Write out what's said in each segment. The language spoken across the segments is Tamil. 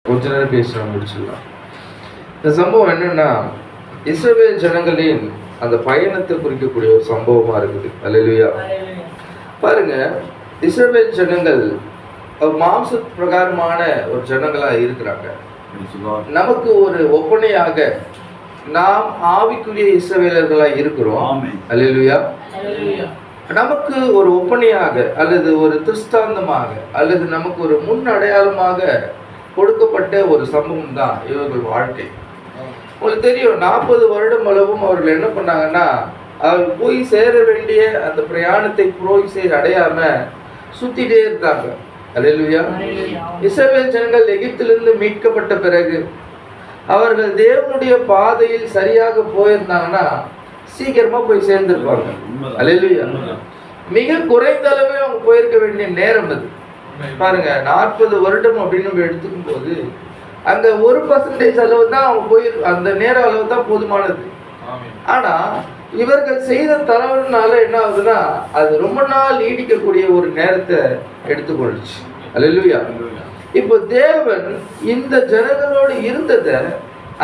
கொஞ்ச நேரம் பேசி நம்ம முடிச்சிடலாம். இந்த சம்பவம் என்னன்னா, இஸ்ரவேல் ஜனங்களின் அந்த பயணத்தை குறிக்கக்கூடிய ஒரு சம்பவமா இருக்குது. அல்லேலூயா. பாருங்க, இஸ்ரவேல் ஜனங்கள் மாம்ச பிரகாரமான ஒரு ஜனங்களா இருக்கிறாங்க. நமக்கு ஒரு ஒப்பனையாக நாம் ஆவிக்குரிய இஸ்ரவேலர்களா இருக்கிறோம். அல்லேலூயா. நமக்கு ஒரு ஒப்பனையாக அல்லது ஒரு திருஷ்டாந்தமாக அல்லது நமக்கு ஒரு முன் அடையாளமாக கொடுக்கப்பட்ட ஒரு சம்பவம் தான் இவர்கள் வாழ்க்கை. உங்களுக்கு தெரியும், 40 வருடம் அளவும் அவர்கள் என்ன பண்ணாங்கன்னா, அவர்கள் போய் சேர வேண்டிய அந்த பிரயாணத்தை போய் அடையாம சுத்திட்டே இருந்தாங்க. அல்லேலூயா. இஸ்ரவேல் ஜனங்கள் எகிப்திலிருந்து மீட்கப்பட்ட பிறகு அவர்கள் தேவனுடைய பாதையில் சரியாக போயிருந்தாங்கன்னா சீக்கிரமா போய் சேர்ந்திருப்பாங்க. அல்லேலூயா. மிக குறைந்த அளவே அவங்க போயிருக்க வேண்டிய நேரம் அது. பாருங்க, 40 வருடம் அப்படின்னு நம்ம எடுத்துக்கும் போது அங்க 1% அளவு தான் அவங்க போய் அந்த நேர அளவு தான் போதுமானது. ஆனா இவர்கள் செய்த தவறுனால என்ன ஆகுதுன்னா, அது ரொம்ப நாள் நீடிக்கக்கூடிய ஒரு நேரத்தை எடுத்துக்கொள்ளுச்சு. அல்லேலூயா. இப்போ தேவன் இந்த ஜனங்களோடு இருந்ததை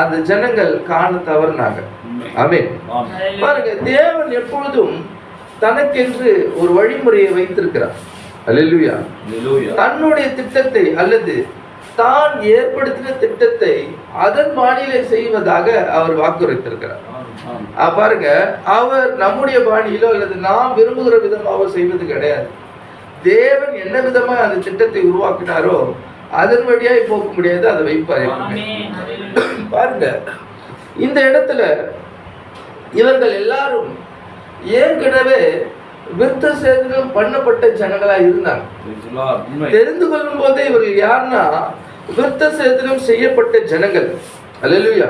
அந்த ஜனங்கள் காண தவறுனாங்க. ஆமென். பாருங்க, தேவன் எப்பொழுதும் தனக்கென்று ஒரு வழிமுறையை வைத்திருக்கிறார். அல்லேலூயா. தன்னுடைய திட்டத்தை அல்லது தான் ஏற்படுத்தின திட்டத்தை அதன் பாணியிலே செய்வதாக அவர் வாக்குறுத்திருக்கிறார். பாருங்க, அவர் நம்முடைய பாணியிலோ அல்லது நாம் விரும்புகிற விதம் அவர் செய்வது கிடையாது. தேவன் என்ன விதமா அந்த திட்டத்தை உருவாக்கினாரோ அதன் வழியாய் போக முடியாது, அதை வைப்பார். பாருங்க, இந்த இடத்துல இவர்கள் எல்லாரும் ஏற்கனவே விருத்த சேதனம் பண்ணப்பட்ட ஜனங்களா இருந்தாங்க. தெரிந்து கொள்ளும் போதே இவர்கள் யாருன்னா விருத்த சேதனம் செய்யப்பட்ட ஜனங்கள். அல்லேலூயா.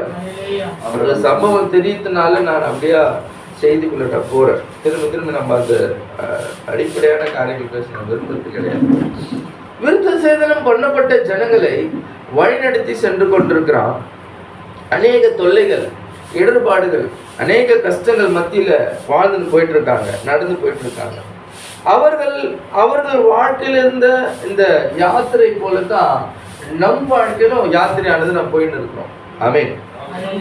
அந்த சம்பவம் தெரியுதுனால நான் அப்படியே செய்திக்குள்ள போறேன். திரும்ப நம்ம அந்த அடிப்படையான காரியங்கள் பேச விரும்புறது கிடையாது. விருத்த சேதனம் பண்ணப்பட்ட ஜனங்களை வழிநடத்தி சென்று கொண்டிருக்கிறான். அநேக தொல்லைகள், இடர்பாடுகள், அநேக கஷ்டங்கள் மத்தியில வாழ்ந்து போயிட்டு இருக்காங்க, நடந்து போயிட்டு இருக்காங்க. அவர்கள் வாழ்க்கையில இருந்த இந்த யாத்திரை போலதான் நம் வாழ்க்கையிலும் யாத்திரையானது நம்ம போயிட்டு இருக்கிறோம். ஆமென்.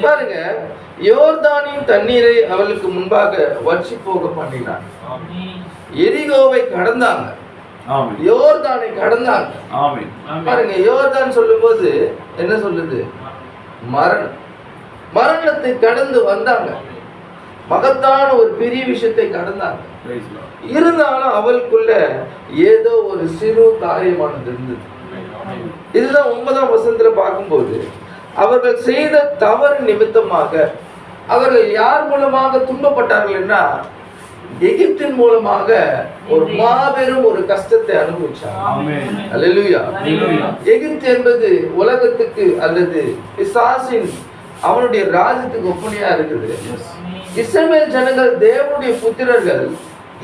பாருங்க, யோர்தானின் தண்ணீரை அவர்களுக்கு முன்பாக வற்றி போக பண்ணினார். எரிகோவை கடந்தாங்க, யோர்தானை கடந்தாங்க. பாருங்க, யோர்தான் சொல்லும் போது என்ன சொல்லுது? மரணத்தை கடந்து வந்தாங்க. மகத்தான ஒரு பெரிய விஷயத்தை கடந்தாங்க. இருந்தாலும் அவளுக்குள்ள ஏதோ ஒரு சிறு காரியமானது இருந்தது. இதுதான் 9ஆம் வசனத்துல பார்க்கும்போது, அவர்கள் செய்த தவறு நிமித்தமாக அவர்கள் யார் மூலமாக துன்பப்பட்டார்கள் என்றால் எகிப்தின் மூலமாக ஒரு மாபெரும் ஒரு கஷ்டத்தை அனுபவிச்சாங்க. அல்லேலூயா. எகிப்து என்பது உலகத்துக்கு அல்லது பிசாசின் அவனுடைய ராஜ்யத்துக்கு ஒப்பனையா இருக்குது. இஸ்ரவேல் ஜனங்கள் தேவனுடைய புத்திரர்கள்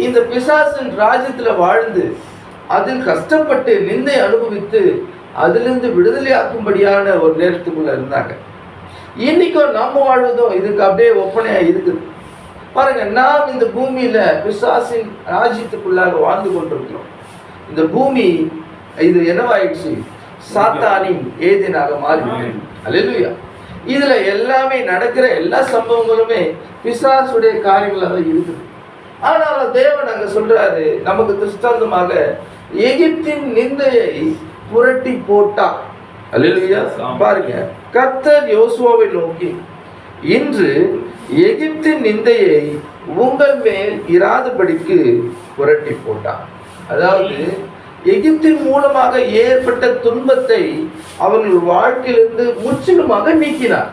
இந்த பிசாசின் ராஜ்யத்துல வாழ்ந்து அதில் கஷ்டப்பட்டு நிந்தை அனுபவித்து அதிலிருந்து விடுதலையாக்கும்படியான ஒரு நேரத்துக்குள்ள இருந்தாங்க. இன்னைக்கும் நம்ம வாழ்வதும் இதுக்கு அப்படியே ஒப்பனையா இருக்குது. பாருங்க, நாம் இந்த பூமியில பிசாசின் ராஜ்யத்துக்குள்ளாக வாழ்ந்து கொண்டிருக்கிறோம். இந்த பூமி இது என்னவாயிடுச்சு? சாத்தானின் ஏதேனாக மாறிவிட்டது. அல்லேலூயா. இதுல எல்லாமே நடக்கிற எல்லா சம்பவங்களுமே பிசாசுடைய காரியங்களாக இருக்குது. ஆனால் தேவன் அங்க சொல்றாரு நமக்கு திருஷ்டாந்தமாக, எகிப்தின் நிந்தையை புரட்டி போட்டார். அல்லேலூயா. பாருங்க, கர்த்தர் யோசுவாவை நோக்கி, இன்று எகிப்தின் நிந்தையை உங்கள் மேல் இராதபடிக்கு புரட்டி போட்டார். அதாவது எகிப்தின் மூலமாக ஏற்பட்ட துன்பத்தை அவர்கள் வாழ்க்கையிலிருந்து முற்றிலுமாக நீக்கினார்.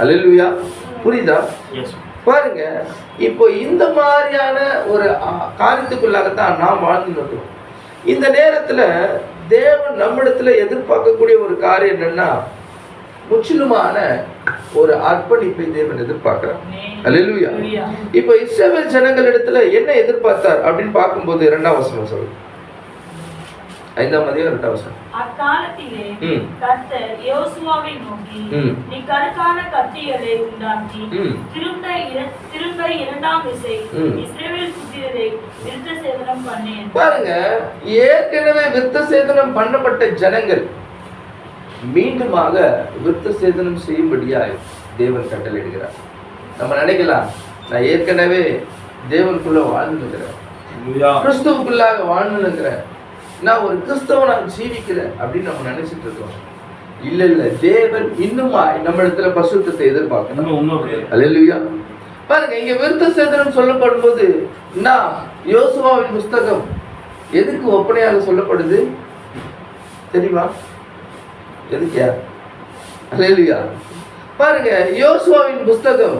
அல்லேலூயா. புரியுதா? பாருங்க, இப்போ இந்த மாதிரியான ஒரு காரியத்துக்குள்ளாகத்தான் நாம் வாழ்ந்து இருக்கிறோம். இந்த நேரத்துல தேவன் நம்மிடத்துல எதிர்பார்க்கக்கூடிய ஒரு காரியம் என்னன்னா, முற்றிலுமான ஒரு அர்ப்பணிப்பை தேவன் எதிர்பார்க்கிறார். அல்லேலூயா. இப்போ இஸ்ரவேல் ஜனங்களிடத்துல என்ன எதிர்பார்த்தார் அப்படின்னு பார்க்கும்போது 2ஆம் வசனம் சொல்லுங்க. 5ஆம் அதிகாரம் 2ஆம் வசனம். அக்காலத்திலே கர்த்தர் யோசுவாவை நோக்கி, நீ கருக்கான கத்திகளை உண்டாக்கி திரும்ப 2ஆம் விசை இஸ்ரவேல் புத்திரரை விருத்த சேதனம் பண்ணேன். பாருங்க, ஏற்கனவே விருத்த சேதனம் பண்ணப்பட்ட ஜனங்கள் மீண்டுமாக விருத்த சேதனம் செய்யும்படியாய் தேவன் கட்டளையிடுகிறார். நம்ம நினைக்கலாம், நான் ஏற்கனவே தேவனுக்குள்ள வாழ்ந்துருக்கிறேன், கிறிஸ்துவுக்குள்ளாக வாழ்ந்துருக்கிறேன், நான் ஒரு கிறிஸ்தவனாக ஜீவிக்கிறேன் அப்படின்னு நம்ம நினைச்சிட்டு இருக்கோம். இல்ல இல்ல, தேவன் இன்னுமாய் நம்ம இடத்துல பரிசுத்தத்தை எதிர்பார்க்கணும். அல்லேலூயா. பாருங்க, இங்க விருத்த சேதனம் சொல்லப்படும் போது நான் யோசுவாவின் புஸ்தகம் எதுக்கு ஒப்பனையாக சொல்லப்படுது தெரியுமா? எதுக்கியா? அல்லேலூயா. பாருங்க, யோசுவாவின் புஸ்தகம்,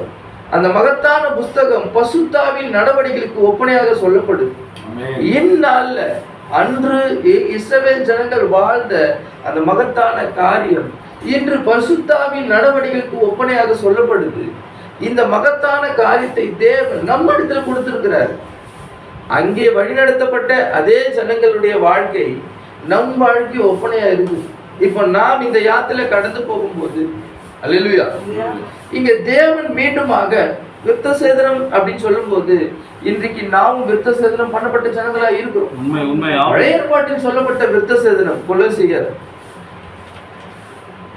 அந்த மகத்தான புஸ்தகம் பசுத்தாவின் நடவடிக்கைகளுக்கு ஒப்பனையாக சொல்லப்படுது. இந்நாள்ல அன்று இஸ்ரவேல் ஜனங்கள் வாழ்ந்த அந்த மகத்தான காரியம் இன்று பரிசுத்தாவின் நடவடிக்கைகளுக்கு ஒப்பனையாக சொல்லப்படுது. இந்த மகத்தான காரியத்தை தேவன் நம்ம இடத்துல கொடுத்திருக்கிறார். அங்கே வழிநடத்தப்பட்ட அதே ஜனங்களுடைய வாழ்க்கை நம் வாழ்க்கை ஒப்பனையா இருக்கு. இப்ப நாம் இந்த யாத்திரை கடந்து போகும்போது, அல்லேலூயா, இங்க தேவன் மீண்டுமாக விருத்த சேதனம் அப்படின்னு சொல்லும் போது இன்றைக்கு நாமும் விருத்த சேதனம் பண்ணப்பட்ட ஜனங்களா இருக்கிறோம். பழைய ஏற்பாட்டில் சொல்லப்பட்ட விருத்த சேதனம் கொலோசியர்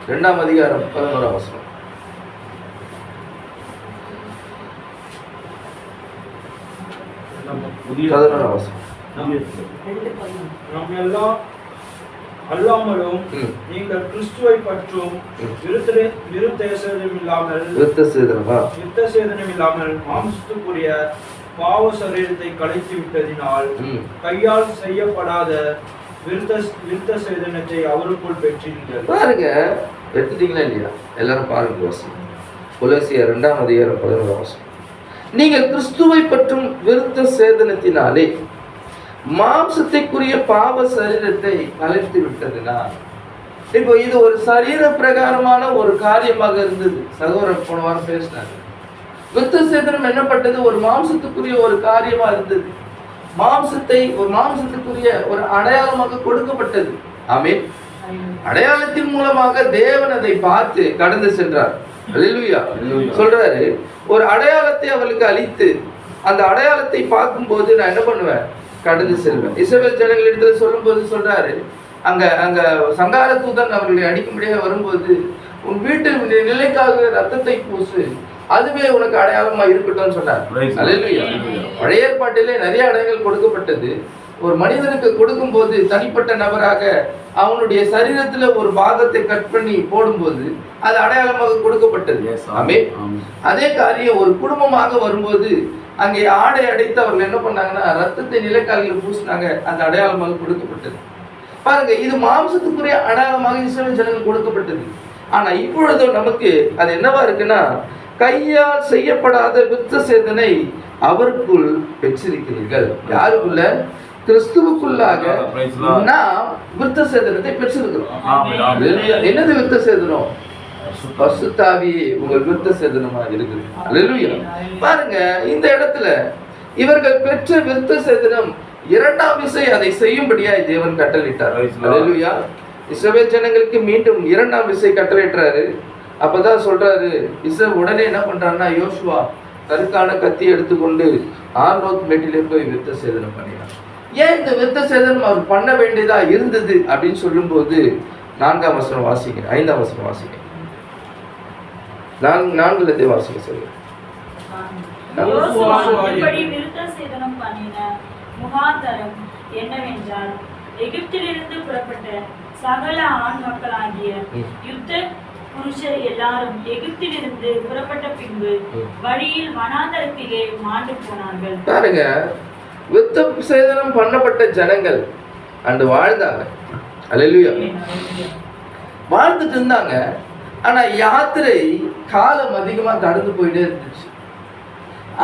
2ஆம் அதிகாரம் 11ஆம் வசனம். அல்லாமலும் நீங்கள் கிறிஸ்துவை பற்றும் விருத்த சேதனம் இல்லாமல் மாம்சத்துக்குரிய பாவ சரீரத்தை கலைத்து விட்டதினால் கையால் செய்யப்படாத விருத்த சேதனத்தை அவருக்குள் பெற்றீர்கள். பாருங்க, எடுத்துட்டீங்களா இல்லையா? எல்லாரும் பாருங்க, கொலோசியர் 2ஆம் அதிகாரம் 11ஆம் வசனம். நீங்கள் கிறிஸ்துவை பற்றும் விருத்த சேதனத்தினாலே மாம்சத்தைக்குரிய பாவ சரீரத்தை கலைத்து விட்டதுனா, இப்போ இது ஒரு சரீர பிரகாரமான ஒரு காரியமாக இருந்தது. சகோதரர் போன வாரம் பேசினாங்க, விருத்த சேதனம் என்னப்பட்டது ஒரு மாம்சத்துக்குரிய ஒரு காரியமா இருந்தது. மாம்சத்துக்குரிய ஒரு அடையாளமாக கொடுக்கப்பட்டது. ஆமென். அடையாளத்தின் மூலமாக தேவன் அதை பார்த்து கடந்து சென்றார். அல்லேலூயா. சொல்றாரு, ஒரு அடையாளத்தை அவளுக்கு அளித்து அந்த அடையாளத்தை பார்க்கும்போது நான் என்ன பண்ணுவேன்? கடந்து செல்வேன். இஸ்ரவேல் ஜனங்களிடத்தில் சொல்லும் போது சொல்றாரு, அங்க சங்கார தூதன் அவர்களை அடிக்கும்படியாக வரும்போது உன் வீட்டில் நிலைக்காக ரத்தத்தை பூசு, அதுவே உனக்கு அடையாளமா இருக்கட்டும் சொன்னார். அல்லேலூயா. பழைய ஏற்பாட்டிலே நிறைய அடையாளங்கள் கொடுக்கப்பட்டது. ஒரு மனிதனுக்கு கொடுக்கும் போது தனிப்பட்ட நபராக அவனுடைய சரீரத்துல ஒரு பாகத்தை கட் பண்ணி போடும்போது அது அடையாளமாக கொடுக்கப்பட்டது. ஆமென். அதே காரியம் ஒரு குடும்பமாக வரும்போது அங்கே ஆடை அடைத்து அவர்கள் என்ன பண்ணாங்கன்னா ரத்தத்தை நிலைக்காலில் பூசினாங்க, அந்த அடையாளமாக கொடுக்கப்பட்டது. பாருங்க, இது மாம்சத்துக்குரிய அடையாளமாக இஸ்ரவேல் ஜனங்கள் கொடுக்கப்பட்டது. ஆனா இப்பொழுது நமக்கு அது என்னவா இருக்குன்னா, கையால் செய்யப்படாத விருத்த சேதனை அவருக்குள் பெற்றிருக்கிறீர்கள். யாருக்குள்ள? கிறிஸ்துவுக்குள்ளாக நாம் விருத்த சேதனத்தை பெற்றிருக்கிறோம். என்னது விருத்த சேதனம்? பரிசுத்தாவியே உங்கள் விருத்த சேதனமா இருக்குது. அல்லேலூயா. பாருங்க, இந்த இடத்துல இவர்கள் பெற்ற விருத்த சேதனம் இரண்டாம் விசை அதை செய்யும்படியாய் தேவன் கட்டளையிட்டார். அல்லேலூயா. இஸ்ரவேல் ஜனங்களுக்கு மீண்டும் இரண்டாம் விசை கட்டளையிட்டாரு. அப்பதான் சொல்றாரு, உடனே என்ன பண்றாருன்னா, யோசுவா கருக்கான கத்தி எடுத்துக்கொண்டு ஆர்னோத் மேட்டிலே போய் விருத்த சேதனம் பண்ணினார். ஏன் இந்த விருத்த சேதனம் அவர் பண்ண வேண்டியதா இருந்தது அப்படின்னு சொல்லும் போது 4ஆம் வசனம் வாசிங்க, 5ஆம் வசனம் வாசிங்க. 4 வாசிக்க சொல்லுங்க. முகாந்தரம் என்னவென்றால், எகிப்திலிருந்து புறப்பட்ட சகல ஆண் மக்களாகிய யுத்த புருஷர் எல்லாரும் எகிப்திலிருந்து புறப்பட்ட பின்பு வழியில் வனாந்தரத்திலே மாண்டு போனார்கள். பாருங்க, விருத்த சேதனம் பண்ணப்பட்ட ஜனங்கள் அன்று வாழ்ந்தாங்க. அல்லேலூயா. வாழ்ந்துட்டு இருந்தாங்க. ஆனா யாத்திரை காலம் அதிகமா கடந்து போயிட்டே இருந்துச்சு.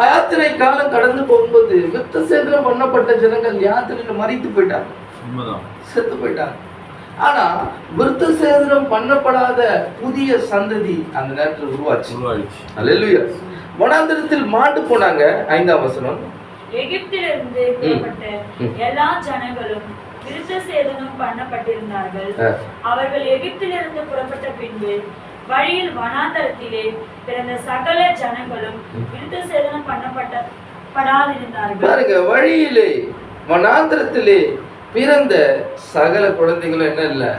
யாத்திரை காலம் கடந்து போகும்போது விருத்த சேதனம் பண்ணப்பட்ட ஜனங்கள் யாத்திரையில மறித்து போயிட்டாங்க, செத்து போயிட்டாங்க. ஆனா விருத்த சேதனம் பண்ணப்படாத புதிய சந்ததி அந்த நேரத்தில் உருவாச்சு. அல்லேலூயா. வனாந்தரத்தில் மாண்டு போனாங்க. 5ஆம் வசனம். எகிப்திலிருந்து புறப்பட்ட எல்லா ஜனங்களும் விருத்த சேதனம் பண்ணப்பட்டிருந்தார்கள். அவர்கள் எகிப்திலிருந்து புறப்பட்ட பின்பு வழியில் வனாந்தரத்திலே பிறந்த சகல ஜனங்களும் விருத்த சேதனம் பண்ணப்படாதிருந்தார்கள். பாருங்க, வழியிலே வனாந்தரத்திலே பிறந்த சகல குழந்தைகளும் என்ன இல்லை?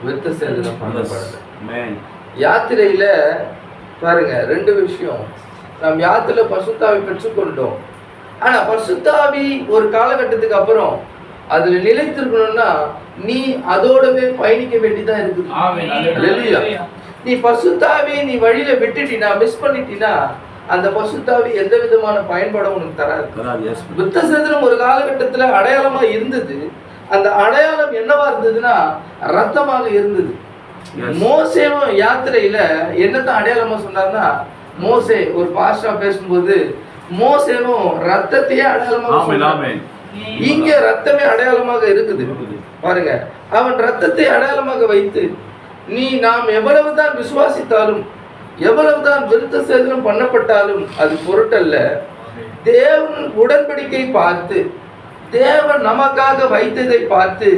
விருத்த சேதனம் பண்ணப்படல. யாத்திரையில பாருங்க ரெண்டு விஷயம். நாம் யாத்திரையில பரிசுத்தாவி பெற்றுக்கொண்டோம். ஆனா பரிசுத்தாவி ஒரு காலகட்டத்துக்கு அப்புறம் அதுல நிலைத்திருக்கணும்னா நீ அதோடவே பயணிக்க வேண்டியதா இருக்குது. நீ பரிசுத்தாவி நீ வழியில விட்டுட்டினா, மிஸ் பண்ணிட்டினா, அந்த பரிசுத்தாவி எந்த விதமான பயன்பாடும் உனக்கு தராது. விருத்த சேதனம் ஒரு காலகட்டத்துல அடையாளமா இருந்தது. அந்த அடையாளம் என்னவா இருந்ததுன்னா ரத்தமாக இருந்தது. மோசேவும் யாத்திரையில என்னத்தான் அடையாளமா சொன்னார்னா, மோசே ஒரு பாஸ்டா பேசும்போது மோசேவும் ரத்தத்தையே அடையாளமாக, இங்க ரத்தமே அடையாளமாக இருக்குது பாருங்க. அவன் ரத்தத்தை அடையாளமாக வைத்து நீ நாம் எவ்வளவுதான் விசுவாசித்தாலும் எவ்வளவுதான் விருத்த சேதனம் பண்ணப்பட்டாலும் அது பொருட்டல்ல. தேவன் உடன்படிக்கை பார்த்து தேவன் நமக்காக வைத்ததை பார்த்து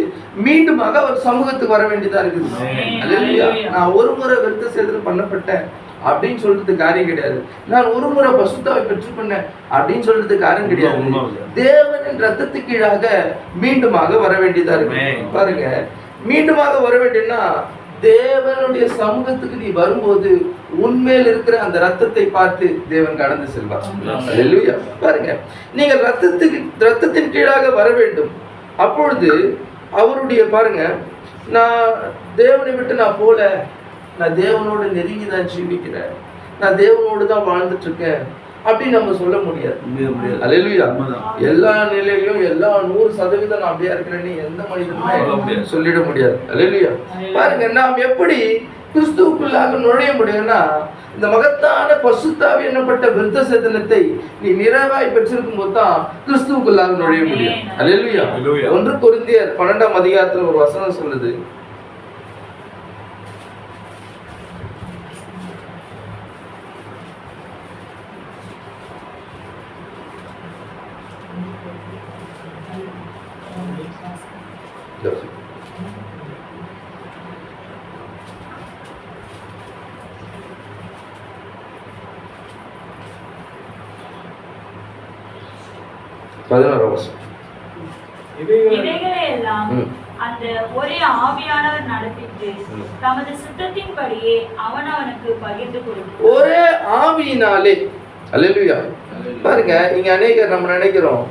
மீண்டுமாக அவர் சமூகத்துக்கு வர வேண்டியதா இருக்குது. நான் ஒரு முறை விருத்த சேதனம் பண்ணப்பட்டேன் அப்படின்னு சொல்றது காரியம் கிடையாது. நான் ஒரு முறை பசுத்தாவை பெற்றுக்கொண்டேன் அப்படின்னு சொல்றது காரியம் கிடையாது. தேவனின் ரத்தத்துக்கு கீழாக மீண்டுமாக வர வேண்டியதா இருக்கு பாருங்க. மீண்டுமாக வர வேண்டியன்னா தேவனுடைய சமூகத்துக்கு நீ வரும்போது உண்மையில் இருக்கிற அந்த ரத்தத்தை பார்த்து தேவன் கடந்து செல்வார். அல்லேலூயா. பாருங்க, நீங்கள் ரத்தத்தின் கீழாக வர வேண்டும். அப்பொழுது அவருடைய பாருங்க, நான் தேவனை விட்டு நான் போல, நான் தேவனோடு நெருங்கி தான் ஜீவிக்கிறேன், நான் தேவனோடு தான் வாழ்ந்துட்டு இருக்கேன் அப்படின்னு நம்ம சொல்ல முடியாது. அல்லேலூயா. எல்லா நிலையிலும் எல்லா 100% நான் அப்படியே இருக்கிறேன்னு எந்த மனிதனுமே சொல்லிட முடியாது. அல்லேலூயா. பாருங்க, நாம் எப்படி கிறிஸ்துவுக்குள்ளாக நுழைய முடியும்னா இந்த மகத்தான பரிசுத்தாவி என்னப்பட்ட விருத்த சேதனத்தை நீ நிறைவாய் பெற்றிருக்கும் போது தான் கிறிஸ்துவுக்குள்ளாக நுழைய முடியும். அல்லேலூயா. 1 கொரிந்தியர் 12ஆம் அதிகாரத்துல ஒரு வசனம் சொல்லுது, இவைகளையெல்லாம் அந்த ஒரே ஆவியானவர் நடப்பித்து தமது சித்தத்தின்படியே அவனவனுக்கு பகிர்ந்து கொடுத்தார். ஒரே ஆவியினாலே. அல்லேலூயா. பாருங்க, இங்க அநேகர் நம்ம நினைக்கிறோம்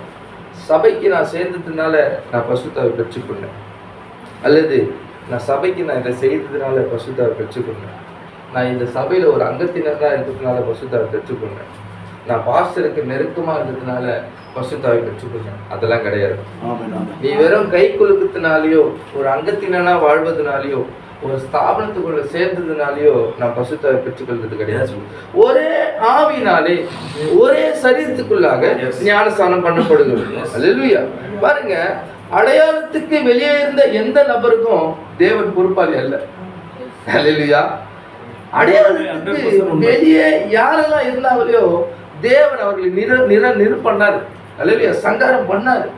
சபைக்கு நான் சேர்ந்ததுனால நான் பரிசுத்தாவை பெற்றுக்கொண்டேன், அல்லது நான் சபைக்கு நான் இதை செய்ததுனால பரிசுத்தாவை பெற்றுக்கொண்டேன், நான் இந்த சபையில ஒரு அங்கத்தினராக இருக்கிறதுனால பரிசுத்தாவை பெற்றுக்கொண்டேன், நான் பாஸ்டருக்கு நெருக்கமாக இருந்ததுனால பரிசுத்தாவை பெற்றுக்கொண்டேன். அதெல்லாம் கிடையாது. நீ வெறும் கை குலுக்கத்தினாலேயோ ஒரு அங்கத்தினா வாழ்வதனாலேயோ ஒரு ஸ்தாபனத்துக்குள்ள சேர்ந்ததுனாலேயோ நான் பரிசுத்தாவை பெற்றுக்கொள்வது கிடையாது. ஒரே ஆவினாலே ஒரே சரீரத்துக்குள்ளாக ஞானஸ்தானம் பண்ணப்படுகிறது. அல்லேலூயா. பாருங்க, அடையாளத்துக்கு வெளியே இருந்த எந்த நபருக்கும் தேவன் பொறுப்பாளி அல்ல. அல்லேலூயா. அடையாளத்துக்கு வெளியே யாரெல்லாம் இருந்தாங்களோ தேவன் அவர்களை நிறுப்பண்ணார். அல்லேலூயா. சங்காரம் பண்ணாரு.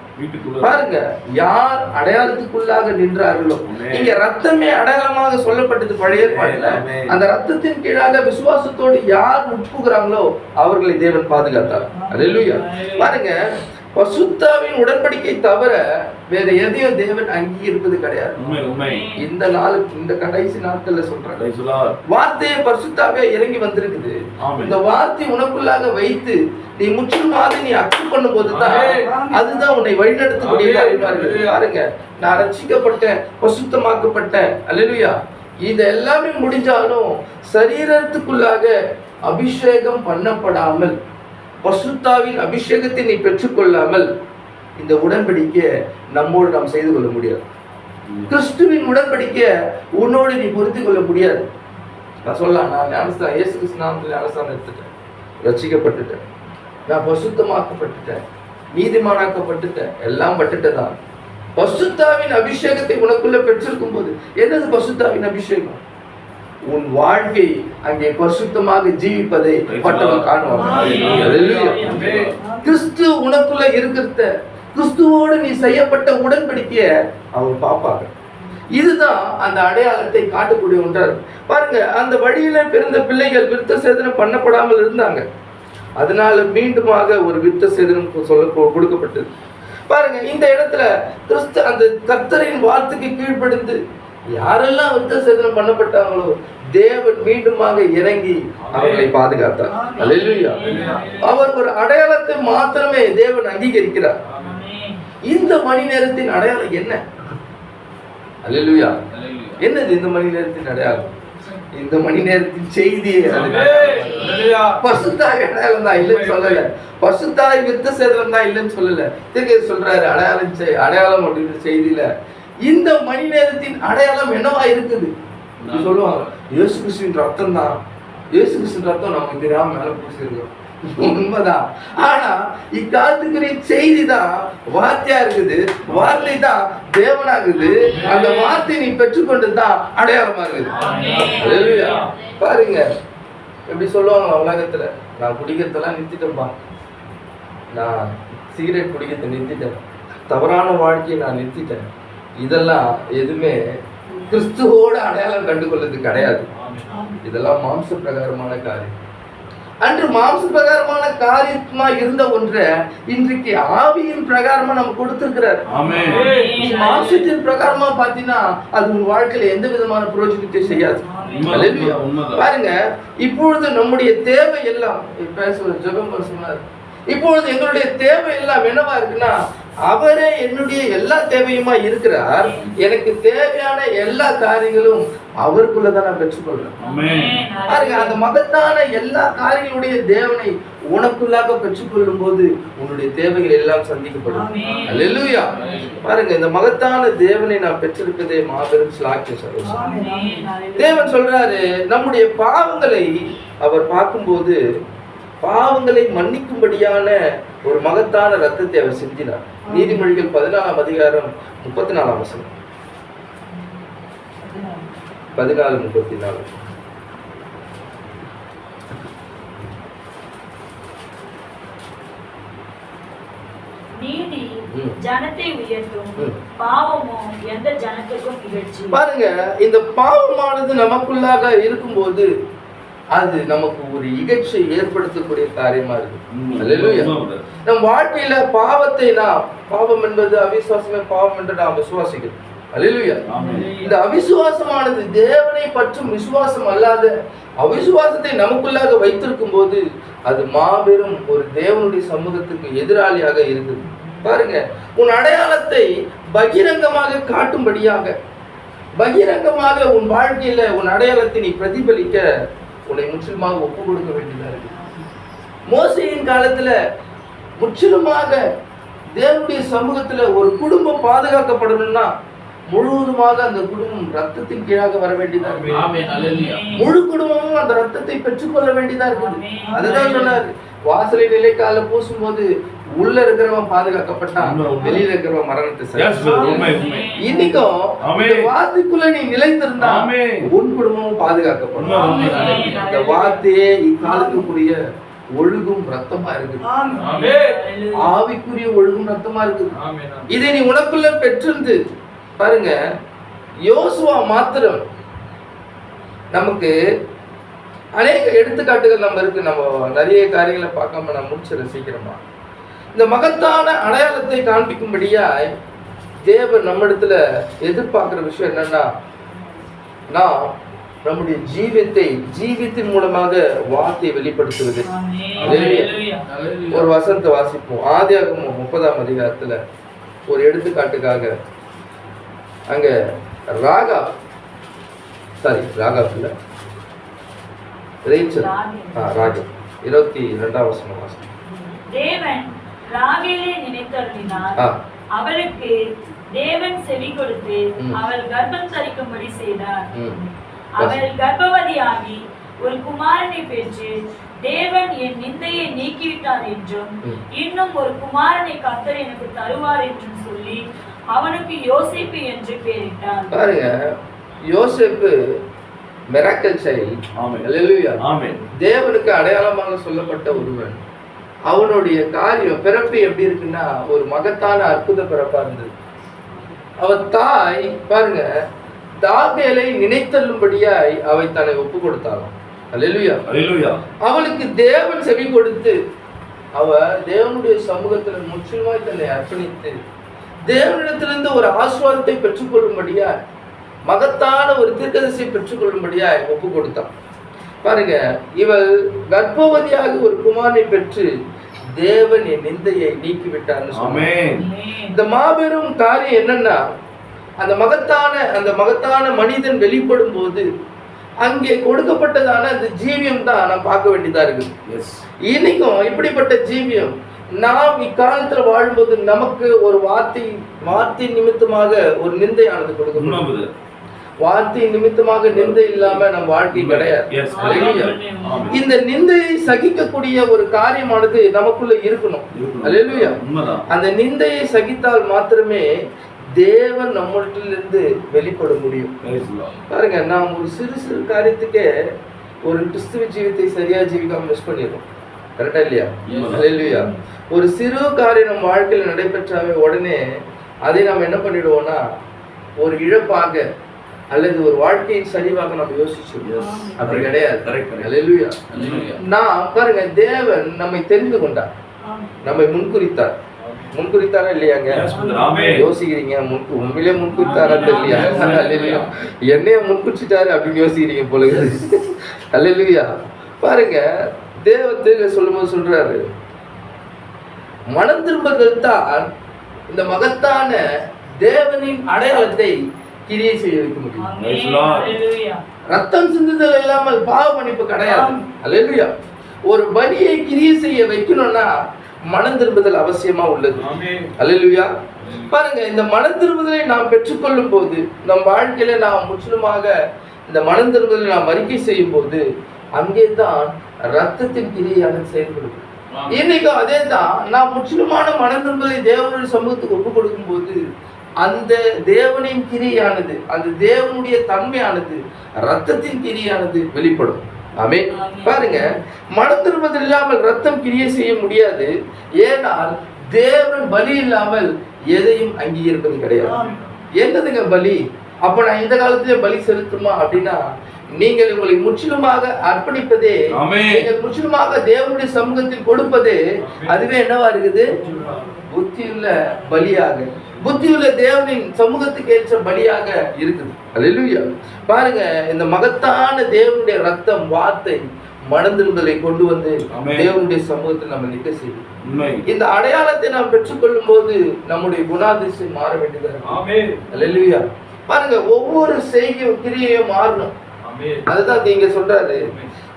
பாருங்க, யார் அடையாளத்துக்குள்ளாக நின்றார்களோ, இங்க ரத்தமே அடையாளமாக சொல்லப்பட்டது பழைய ஏற்பாடுல. அந்த ரத்தத்தின் கீழாக விசுவாசத்தோடு யார் உட்புகிறாங்களோ அவர்களை தேவன் பாதுகாத்தார். அல்லேலூயா. பாருங்க, பரிசுத்தாவின் உடன்படிக்கை தவிர வேற எதையும் தேவன் அங்கீகரிப்பது கிடையாது. இந்த நாளுக்கு இந்த கடைசி நாட்கள்ல சொல்றேன், வார்த்தையை பரிசுத்தாவே இறங்கி வந்திருக்குது. இந்த வார்த்தை உனக்குள்ளாக வைத்து நீ முற்றிலுமாக நீ அக்செப்ட் பண்ணும் போதுதான் அதுதான் உன்னை வழிநடத்தக்கூடிய. பாருங்க, நான் ரட்சிக்கப்பட்டேன், பரிசுத்தமாக்கப்பட்டேன். அல்லேலூயா. இது எல்லாமே முடிஞ்சாலும் சரீரத்துக்குள்ளாக அபிஷேகம் பண்ணப்படாமல், பரிசுத்தாவின் அபிஷேகத்தை நீ பெற்றுக்கொள்ளாமல் இந்த உடன்படிக்கை நம்மோடு நாம் செய்து கொள்ள முடியாது. கிறிஸ்துவின் உடன்படிக்கை உன்னோடு நீ பொருத்தி கொள்ள முடியாது. நான் சொல்லலாம், நான் ஞானஸ்தானம் இயேசு கிறிஸ்து நாமத்தில் ஞானஸ்தானம் எடுத்துட்டேன், ரட்சிக்கப்பட்டுட்டேன், நான் பரிசுத்தமாக்கப்பட்டுட்டேன், நீதிமானாக்கப்பட்டுட்டேன், எல்லாம் பட்டுட்டதான். பரிசுத்தாவின் அபிஷேகத்தை உனக்குள்ள பெற்றிருக்கும் போது என்னது பரிசுத்தாவின் அபிஷேகம்? உன் வாழ்க்கை அங்கே பரிசுத்தமாக ஜீவிப்பதை பட்டவன் காணுவான். கிறிஸ்து உனக்குள்ள இருக்கிறத, கிறிஸ்துவோடு நீ செய்யப்பட்ட உடன்படிக்கைய அவன் பார்ப்பாங்க. இதுதான் அந்த அடையாளத்தை காட்டக்கூடிய ஒன்றார். பாருங்க, அந்த வழியில பிறந்த பிள்ளைகள் விருத்த சேதனம் பண்ணப்படாமல் இருந்தாங்க. அதனால மீண்டுமாக ஒரு விருத்த சேதனம் கொடுக்கப்பட்டது. பாருங்க, இந்த இடத்துல கிறிஸ்து அந்த கர்த்தரின் வார்த்தைக்கு கீழ்ப்படிந்து யாரெல்லாம் விருத்த சேதனம் பண்ணப்பட்டாங்களோ தேவன் மீண்டுமாக இறங்கி அவர்களை பாதுகாத்தார். அல்லேலூயா. அவர் ஒரு அடையாளத்தை மாத்திரமே தேவன் அங்கீகரிக்கிறார். இந்த மணி நேரத்தின் அடையாளம் என்ன? அல்லேலூயா. என்னது இந்த மணி நேரத்தின் அடையாளம்? இந்த மணி நேரத்தின் செய்தியே பசுத்தாய் அடையாளம் தான் இல்லைன்னு சொல்லல, பசுத்தாய் விருத்த சேதனம் தான் இல்லைன்னு சொல்லல. திருக்க சொல்றாரு அடையாளம் அப்படின்ற செய்தியில இந்த மணி நேரத்தின் அடையாளம் என்னவா இருக்குது சொல்லுவாங்க. இயேசு கிறிஸ்துவின் ரத்தம் தான். இயேசு கிறிஸ்துவின் ரத்தம் நமக்கு தெரியாம மேல பூசிருக்கோம், உண்மைதான். ஆனா இக்காலத்துக்குரிய செய்தி தான் வார்த்தையா இருக்குது, வார்த்தை தான் தேவனாகுது. அந்த வார்த்தையை நீ பெற்றுக்கொண்டுதான் அடையாளமா இருக்குது. பாருங்க எப்படி சொல்லுவாங்க உலகத்துல, நான் குடிக்கிறதெல்லாம் நிறுத்திட்டேன்பா, நான் சிகரெட் குடிக்கிறத நிறுத்திட்டேன், தவறான வாழ்க்கையை நான் நிறுத்திட்டேன், இதெல்லாம் எதுவுமே கிறிஸ்துவோட அடையாளம் கண்டுகொள்றது கிடையாது. இதெல்லாம் மாம்ச பிரகாரமான காரியம். அன்று மாம்ச பிரகாரமான காரியமா இருந்த ஒன்றை இன்றைக்கு ஆவியின் பிரகாரமா நம்ம கொடுத்திருக்கிறார். நீ மாம்சத்தின் பிரகாரமா பாத்தீங்கன்னா அது உன் வாழ்க்கையில எந்த விதமான பிரயோஜனத்தை செய்யாது. பாருங்க, இப்பொழுது நம்முடைய தேவை எல்லாம் ஜெபம் சொன்னார், இப்பொழுது எங்களுடைய தேவை எல்லாம் என்னவா இருக்குன்னா அவரே என்னுடைய எல்லா தேவையுமா இருக்கிறார். எனக்கு தேவையான எல்லா காரியங்களும் அவருக்குள்ளதான் நான் பெற்றுக்கொள்றேன். பாருங்க, அந்த மகத்தான எல்லா காரியங்களுடைய தேவனை உனக்குள்ளாக பெற்றுக்கொள்ளும் போது உன்னுடைய தேவைகள் எல்லாம் சந்திக்கப்படும். அல்லேலூயா. பாருங்க, இந்த மகத்தான தேவனை நான் பெற்றிருப்பதே மாபெரும் ஸ்லாக்கியம் சகோதரன். தேவன் சொல்றாரு, நம்முடைய பாவங்களை அவர் பார்க்கும்போது பாவங்களை மன்னிக்கும்படியான ஒரு மகத்தான ரத்தத்தை அவர் சிந்தினார். நீதிமொழிகள் 14ஆம் அதிகாரம் 34ஆம் வசனம். 14:34. நீதி ஜனத்தை உயர்த்தும், பாவமோ எந்த ஜனத்துக்கும் இகழ்ச்சி. பாருங்க, இந்த பாவமானது நமக்குள்ளாக இருக்கும்போது அது நமக்கு ஒரு இகழ்ச்சியை ஏற்படுத்தக்கூடிய காரியமா இருக்கு. அல்லேலூயா. நம் வாழ்க்கையில பாவத்தை பாவம் என்பது அவிசுவாசமே பாவம் என்று நாம் விசுவாசிக்கிறோம். அல்லேலூயா. இந்த அவிசுவாசமானது தேவனை பற்றும் விசுவாசம் அல்லாத அவிசுவாசத்தை நமக்குள்ளாக வைத்திருக்கும் போது அது மாபெரும் ஒரு தேவனுடைய சமூகத்துக்கு எதிராளியாக இருக்குது. பாருங்க, உன் அடையாளத்தை பகிரங்கமாக காட்டும்படியாக, பகிரங்கமாக உன் வாழ்க்கையில உன் அடையாளத்தை நீ பிரதிபலிக்க உன்னை முற்றிலுமாக ஒப்பு கொடுக்க வேண்டியதா இருக்கு. மோசேயின் காலத்துல முற்றிலுமாக தேவனுடைய சமூகத்துல ஒரு குடும்பம் பாதுகாக்கப்படணும்னா முழுவதுமாக அந்த குடும்பம் ரத்தத்தின் கீழாக வர வேண்டியதா இருக்கு. முழு குடும்பமும் அந்த ரத்தத்தை பெற்றுக்கொள்ள வேண்டியதா இருக்குது. அதுதான் சொன்னாரு, வாசலை நிலைக்கால பூசும் போது உள்ள இருக்கிறவன் பாதுகாக்கப்பட்டான், வெளியில இருக்கிறவன் மரணத்தை. இன்னைக்கும் வார்த்தைக்குள்ள நீ நிலைத்திருந்தா உன் குடும்பமும் பாதுகாக்கப்படும். இந்த வார்த்தையே இக்காலத்துக்குரிய ஒழுகும் ரத்தமா இருக்குது, ஆவிக்குரிய ஒழுகும் ரத்தமா இருக்குது. இதை நீ உனக்குள்ள பெற்றிருந்து பாருங்க. யோசுவா மாத்திரம் நமக்கு அநேக எடுத்துக்காட்டுகள் நம்ம இருக்கு. நம்ம நிறைய காரியங்களை பார்க்காம நான் முடிச்சிட சீக்கிரமா. இந்த மகத்தான அடையாளத்தை காண்பிக்கும்படியாய் தேவன் நம்ம இடத்துல எதிர்பார்க்கிற விஷயம் என்னன்னா, நாம் நம்முடைய ஜீவித்தின் மூலமாக வார்த்தையை வெளிப்படுத்துவது. ஒரு வசனத்தை வாசிப்போம். ஆதியாகமம் 30ஆம் அதிகாரத்துல ஒரு எடுத்துக்காட்டுக்காக அங்க ராகாப் இல்ல ரேச்சல், ராகம் 22ஆம் வசனம் வாசிப்போம். தேவன் ராகேலை நினைத்தருளினார், அவளுக்கு தேவன் செவி கொடுத்து அவள் கர்ப்பம் தரிக்கும்படி செய்தார். அவள் கர்ப்பவதியாகி ஒரு குமாரனை பெற்று தேவன் என் நிந்தையை நீக்கிவிட்டார் என்றும் இன்னும் ஒரு குமாரனை கர்த்தர் எனக்கு தருவார் என்றும் சொல்லி அவனுக்கு யோசேப்பு என்று பெயரிட்டார். பாருங்க, யோசேப்பு மிராக்கிள் சைல்ட். அல்லேலூயா. ஆமென். தேவனுக்கு அடையாளமாக சொல்லப்பட்ட ஒருவன். அவனுடைய காரியம் பிறப்பு எப்படி இருக்குன்னா ஒரு மகத்தான அற்புத பிறப்பா இருந்தது. அவன் தாய் பாருங்க தாபேலை நினைத்தள்ளும்படியாய் அவை தன்னை ஒப்பு கொடுத்தாலும். அல்லேலூயா. அல்லேலூயா. அவளுக்கு தேவன் செவி கொடுத்து அவ தேவனுடைய சமூகத்துல முற்றிலுமாய் தன்னை அர்ப்பணித்து தேவனிடத்திலிருந்து ஒரு ஆசீர்வாதத்தை பெற்றுக்கொள்ளும்படியா மகத்தான ஒரு தீர்க்கதரிசியை பெற்றுக்கொள்ளும்படியாய் ஒப்பு கொடுத்தான். பாருங்க, இவள் கர்ப்பவதியாக ஒரு குமாரனை பெற்று தேவன் என் நிந்தையை நீக்கிவிட்டார்னு சொன்னார். இந்த மாபெரும் காரியம் என்னன்னா, அந்த மகத்தான மனிதன் வெளிப்படும் போது அங்கே கொடுக்கப்பட்டதான அந்த ஜீவியம் தான் நாம் பார்க்க வேண்டியதா இருக்குது. இன்னைக்கும் இப்படிப்பட்ட ஜீவியம் நாம் இக்காலத்துல வாழும்போது நமக்கு ஒரு வார்த்தை நிமித்தமாக ஒரு நிந்தையானது கொடுக்கப்படுது. வார்த்தை நிமித்தமாக நிந்தை இல்லாம நம் வாழ்க்கை கிடையாது. இந்த நிந்தையை சகிக்கக்கூடிய ஒரு காரியமானது நமக்குள்ள இருக்கணும். அல்லேலூயா. அந்த நிந்தையை சகித்தால் மாத்திரமே தேவன் நம்மளிருந்து வெளிப்பட முடியும். பாருங்க, நாம் ஒரு சிறு காரியத்துக்கே ஒரு கிறிஸ்துவ ஜீவித்தை சரியா ஜீவிக்காம மிஸ் பண்ணிடுறோம். கரெக்டா இல்லையா? அல்லேலூயா. ஒரு சிறு காரியம் நம்ம வாழ்க்கையில் நடைபெற்றாவே உடனே அதை நாம் என்ன பண்ணிடுவோம்னா ஒரு இழப்பாக அல்லது ஒரு வாழ்க்கையின் சரிவாக நம்ம யோசிச்சிருக்கோம். அப்படி கிடையாது. அல்லேலூயா. நான் பாருங்க, தேவன் நம்மை தெரிந்து கொண்டார், நம்மை முன்குறித்தார். முன்குறித்தாரா இல்லையாங்க? யோசிக்கிறீங்க, உண்மையிலே முன்குறித்தாரா தெரியலையா? அல்லேலூயா. என்னைய முன்குறிச்சிட்டாரு அப்படின்னு யோசிக்கிறீங்க போல. அல்லேலூயா. பாருங்க, தேவத்தை சொல்லும்போது சொல்றாரு, மனம் திரும்புதல் தான் இந்த மகத்தான தேவனின் அடையாளத்தை கிரியை செய்ய வைக்க முடியும். ரத்தம் சிந்துதல் இல்லாமல் பாவ மன்னிப்பு கிடையாது. அல்லேலூயா. ஒரு பலியை கிரியை செய்ய வைக்கணும்னா மனம் திரும்புதல் அவசியமா உள்ளது. அல்லேலூயா. பாருங்க, இந்த மனம் திரும்புதலை நாம் பெற்றுக்கொள்ளும் போது நம் வாழ்க்கையில நாம் முற்றிலுமாக இந்த மனம் திரும்புதலை நாம் அறிக்கை செய்யும் போது அங்கே தான் ரத்தத்தின் கிரியானது செயல்படும். இன்னைக்கும் அதே தான், நாம் முற்றிலுமான மனம் திரும்புதலை தேவனுடைய சமூகத்துக்கு ஒப்பு கொடுக்கும் போது அந்த தேவனின் கிரியானது, அந்த தேவனுடைய தன்மையானது, ரத்தத்தின் கிரியானது வெளிப்படும். ஆமென். பாருங்க, மனம் திரும்புதல் இல்லாமல் ரத்தம் கிரியை செய்ய முடியாது. ஏனால் தேவன் பலி இல்லாமல் எதையும் அங்கீகரிப்பது கிடையாது. என்னதுங்க பலி? அப்ப நான் இந்த காலத்திலே பலி செலுத்துமா அப்படின்னா, நீங்கள் உங்களை முற்றிலுமாக அர்ப்பணிப்பதே, நீங்கள் முற்றிலுமாக தேவனுடைய சமூகத்தில் கொடுப்பதே, அதுவே என்னவா இருக்குது? புத்தியுள்ள பலியாக, புத்தியுள்ள தேவனின் சமூகத்துக்கு ஏற்ற பலியாக இருக்குது. அல்லேலூயா. பாருங்க, இந்த மகத்தான தேவனுடைய ரத்தம், வார்த்தை மனந்திருந்தலை கொண்டு வந்து தேவனுடைய சமூகத்தில் நம்ம நிற்க செய்யும். இந்த அடையாளத்தை நாம் பெற்றுக்கொள்ளும் போது நம்முடைய குணாதிசயம் மாற வேண்டியது. அல்லேலூயா. பாருங்க, ஒவ்வொரு செய்கையும் கிரியையும் மாறணும். அதுதான் இங்க சொல்றாரு,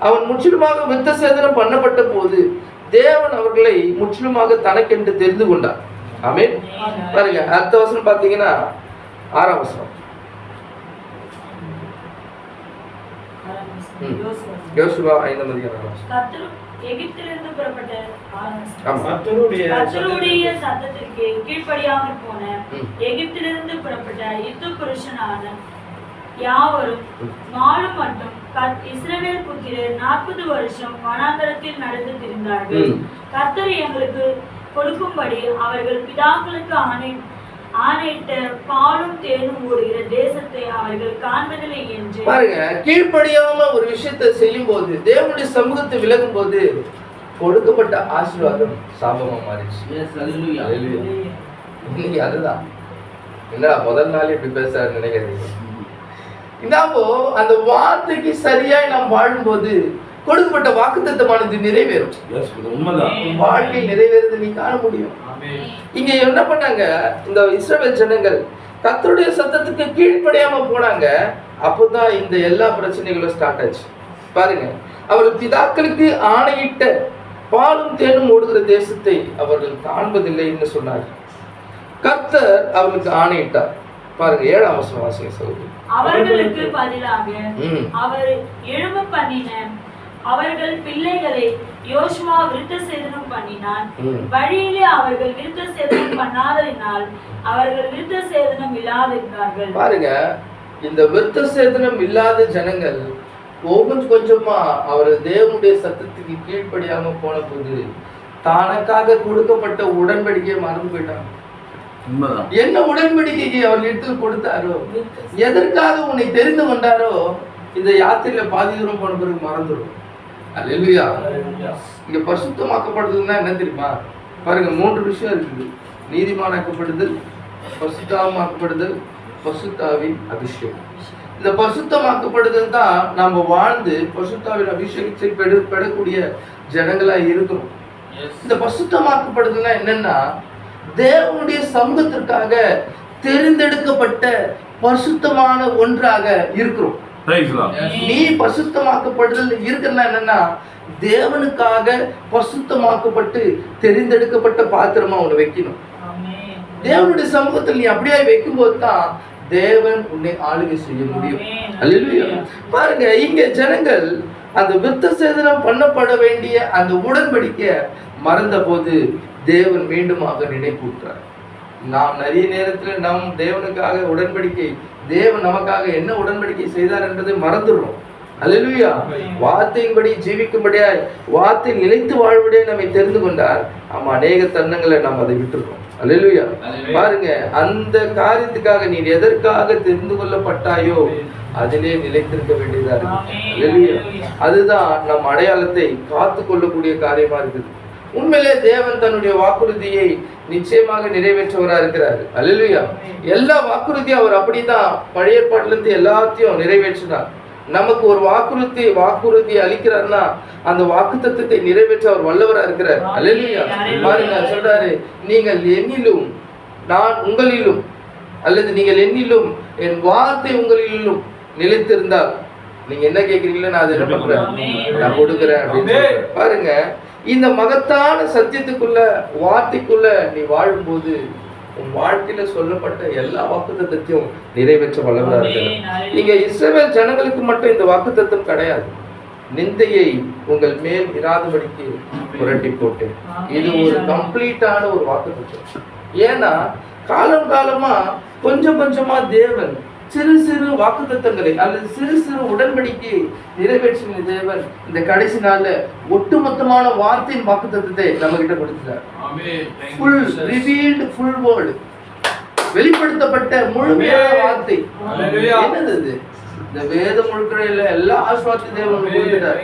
அவன் முற்றிலுமாக விருத்த சேதனம் பண்ணப்பட்ட போது தேவன் அவர்களை முற்றிலுமாக தனக்கென்று தெரிந்து கொண்டார். ஆமென். பாருங்க, அடுத்த வசனம் பாத்தீங்கன்னா 6ஆம் வசனம். யோசுவா 5ஆம் அதிகாரம். எகிப்திலிருந்து புறப்பட்ட கர்த்தருடைய சத்தத்திற்கு கீழ்ப்படியாமல் போன எகிப்திலிருந்து புறப்பட்ட யுத்த புருஷனான யாவரும் நாளும் மட்டும் இஸ்ரவேல் புத்திரர் 40 வருஷம் வனாந்தரத்தில் நடந்து திரிந்தார்கள். கர்த்தர் எங்களுக்கு கொடுக்கும்படி அவர்கள் பிதாக்களுக்கு ஆணையிட்ட பாலும் தேனும் ஓடுகிற தேசத்தை அவர்கள் காண்பதில்லை என்று. பாருங்க, கீழ்ப்படியாம ஒரு விஷயத்தை செய்யும் போது, தேவனுடைய சமூகத்தை விலகும் போது கொடுக்கப்பட்ட ஆசீர்வாதம் சாபமா மாறிடுச்சு. இன்னைக்கு அதுதான் என்ன முதல் நாள் இப்படி பேச நினைக்கிறீங்க. இதாப்போ அந்த வார்த்தைக்கு சரியாய் நாம் வாழும்போது கொடுக்கப்பட்ட வாக்குத்தத்தமானது நிறைவேறும். வாழ்க்கை நிறைவேறது நீ காண முடியும். இங்க என்ன பண்ணாங்க, இந்த இஸ்ரவேல் ஜனங்கள் கர்த்தருடைய சத்தத்துக்கு கீழ்ப்படியாம போனாங்க. அப்போதான் இந்த எல்லா பிரச்சனைகளும் ஸ்டார்ட் ஆச்சு. பாருங்க, அவர் பிதாக்களுக்கு ஆணையிட்ட பாலும் தேனும் ஓடுகிற தேசத்தை அவர்கள் காண்பதில்லைன்னு சொன்னார். கர்த்தர் அவர்களுக்கு ஆணையிட்டார். பாருங்க, 7ஆம் வசனம் வாசிங்க சகோதரி. அவர்களுக்கு பதிலாக அவர் எழும்ப பண்ணின அவர்கள் பிள்ளைகளை யோசுவா விருத்த சேதனம் பண்ணினான். வழியிலே அவர்கள் விருத்த சேதனம் பண்ணாததினால் அவர்கள் விருத்த சேதனம் இல்லாதிருந்தார்கள். பாருங்க, இந்த விருத்த சேதனம் இல்லாத ஜனங்கள் கொஞ்சமா அவர் தேவனுடைய சத்தத்துக்கு கீழ்ப்படியாம போன போது தனக்காக கொடுக்கப்பட்ட உடன்படிக்கையை மறந்து போயிட்டாங்க. என்ன உடன்படிக்கைக்கு அவர் எடுத்து கொடுத்தாரோ, எதற்காக உன்னை தெரிந்து கொண்டாரோ, இந்த யாத்திரையில பாதி தூரம் போன பிறகு மறந்துடும். அல்லேலூயா. இங்க பரிசுத்தமாக்கப்படுதுன்னா என்ன தெரியுமா? பாருங்க, 3 விஷயம் இருக்குது: நீதிமானாக்கப்படுதல், பரிசுத்தமாக்கப்படுதல், பசுத்தாவின் அபிஷேகம். இந்த பசுத்தமாக்கப்படுதல் தான் நம்ம வாழ்ந்து பசுத்தாவின் அபிஷேகத்தை பெறக்கூடிய ஜனங்களா இருக்கிறோம். இந்த பசுத்தமாக்கப்படுதல்னா என்னன்னா, தேவனுடைய சமூகத்திற்காக தெரிந்தெடுக்கப்பட்ட பரிசுத்தமான ஒன்றாக இருக்கிறோம். நீ பசுத்தமாக்கப்படுதல் இருக்கிறனா என்னன்னா, தேவனுக்காக பசுத்தமாக்கப்பட்டு தெரிந்தெடுக்கப்பட்ட பாத்திரமா உன்னை வைக்கணும். தேவனுடைய சமூகத்தில் நீ அப்படியே வைக்கும் போது தான் தேவன் உன்னை ஆளுகை செய்ய முடியும். அல்லேலூயா. பாருங்க, இங்க ஜனங்கள் அந்த விருத்த சேதனம் பண்ணப்பட வேண்டிய அந்த உடன்படிக்கை மறந்த போது தேவன் மீண்டுமாக நினைப்பூட்டார். நாம் நிறைய நேரத்தில் நாம் தேவனுக்காக உடன்படிக்கை, தேவன் நமக்காக என்ன உடன்படிக்கை செய்தார் என்பதை மறந்துடுறோம். அல்லேலூயா. வார்த்தையின்படி ஜீவிக்கும்படியாய், வார்த்தை நிலைத்து வாழ்வதே நம்மை தெரிந்து கொண்டார். ஆமா, அநேக தருணங்களை நாம் அதை விட்டுருக்கோம். அல்லேலூயா. பாருங்க, அந்த காரியத்துக்காக நீ எதற்காக தெரிந்து கொள்ளப்பட்டாயோ அதிலே நிலைத்திருக்க வேண்டியதா இருக்கு. அல்லேலூயா. அதுதான் நம் அடையாளத்தை காத்து கொள்ளக்கூடிய காரியமா இருக்குது. உண்மையிலே தேவன் தன்னுடைய வாக்குறுதியை நிச்சயமாக நிறைவேற்றவரா இருக்கிறார். அல்லேலூயா. எல்லா வாக்குறுதியும் அவர் அப்படிதான் பழைய ஏற்பாட்டில இருந்து எல்லாத்தையும் நிறைவேற்றினார். நமக்கு ஒரு வாக்குறுதி அளிக்கிறார்னா அந்த வாக்குத்தத்தத்தை நிறைவேற்ற அவர் வல்லவரா இருக்கிறார். அல்லேலூயா. பாருங்க, சொல்றாரு, நீங்கள் என்னிலும் நான் உங்களிலும், அல்லது நீங்கள் என்னிலும் என் வார்த்தை உங்களிலும் நிலைத்திருந்தால் நீங்க என்ன கேட்கிறீங்களோ நான் அதை என்ன பண்றேன், நான் கொடுக்குறேன் அப்படின்னு. பாருங்க, இந்த மகத்தான சத்தியத்துக்குள்ள வார்த்தைக்குள்ள நீ வாழும்போது உன் வாழ்க்கையில சொல்லப்பட்ட எல்லா வாக்குத்தத்தத்தையும் நிறைவேற்ற வல்லவரா இருக்கிறார். இங்க இஸ்ரவேல் ஜனங்களுக்கு மட்டும் இந்த வாக்குத்தத்தம் கிடையாது. நிந்தையை உங்கள் மேல் இராதபடிக்கு புரட்டி போட்டேன். இது ஒரு கம்ப்ளீட்டான ஒரு வாக்குத்தத்தம். ஏன்னா காலம் காலமா கொஞ்சம் கொஞ்சமா தேவன் சிறு சிறு வாக்குத்தத்தங்களை அல்லது சிறு சிறு உடன்படிக்கை நிறைவேற்றின தேவன் இந்த கடைசி நாள்ல ஒட்டுமொத்தமான வார்த்தையின் வாக்குத்தத்தத்தை நம்ம கிட்ட கொடுத்தார். வெளிப்படுத்தப்பட்ட முழுமையான வார்த்தை. என்னது? இந்த வேதம் முழுக்க எல்லா ஆசீர்வாதத்தையும் தேவன் கொடுத்துட்டார்.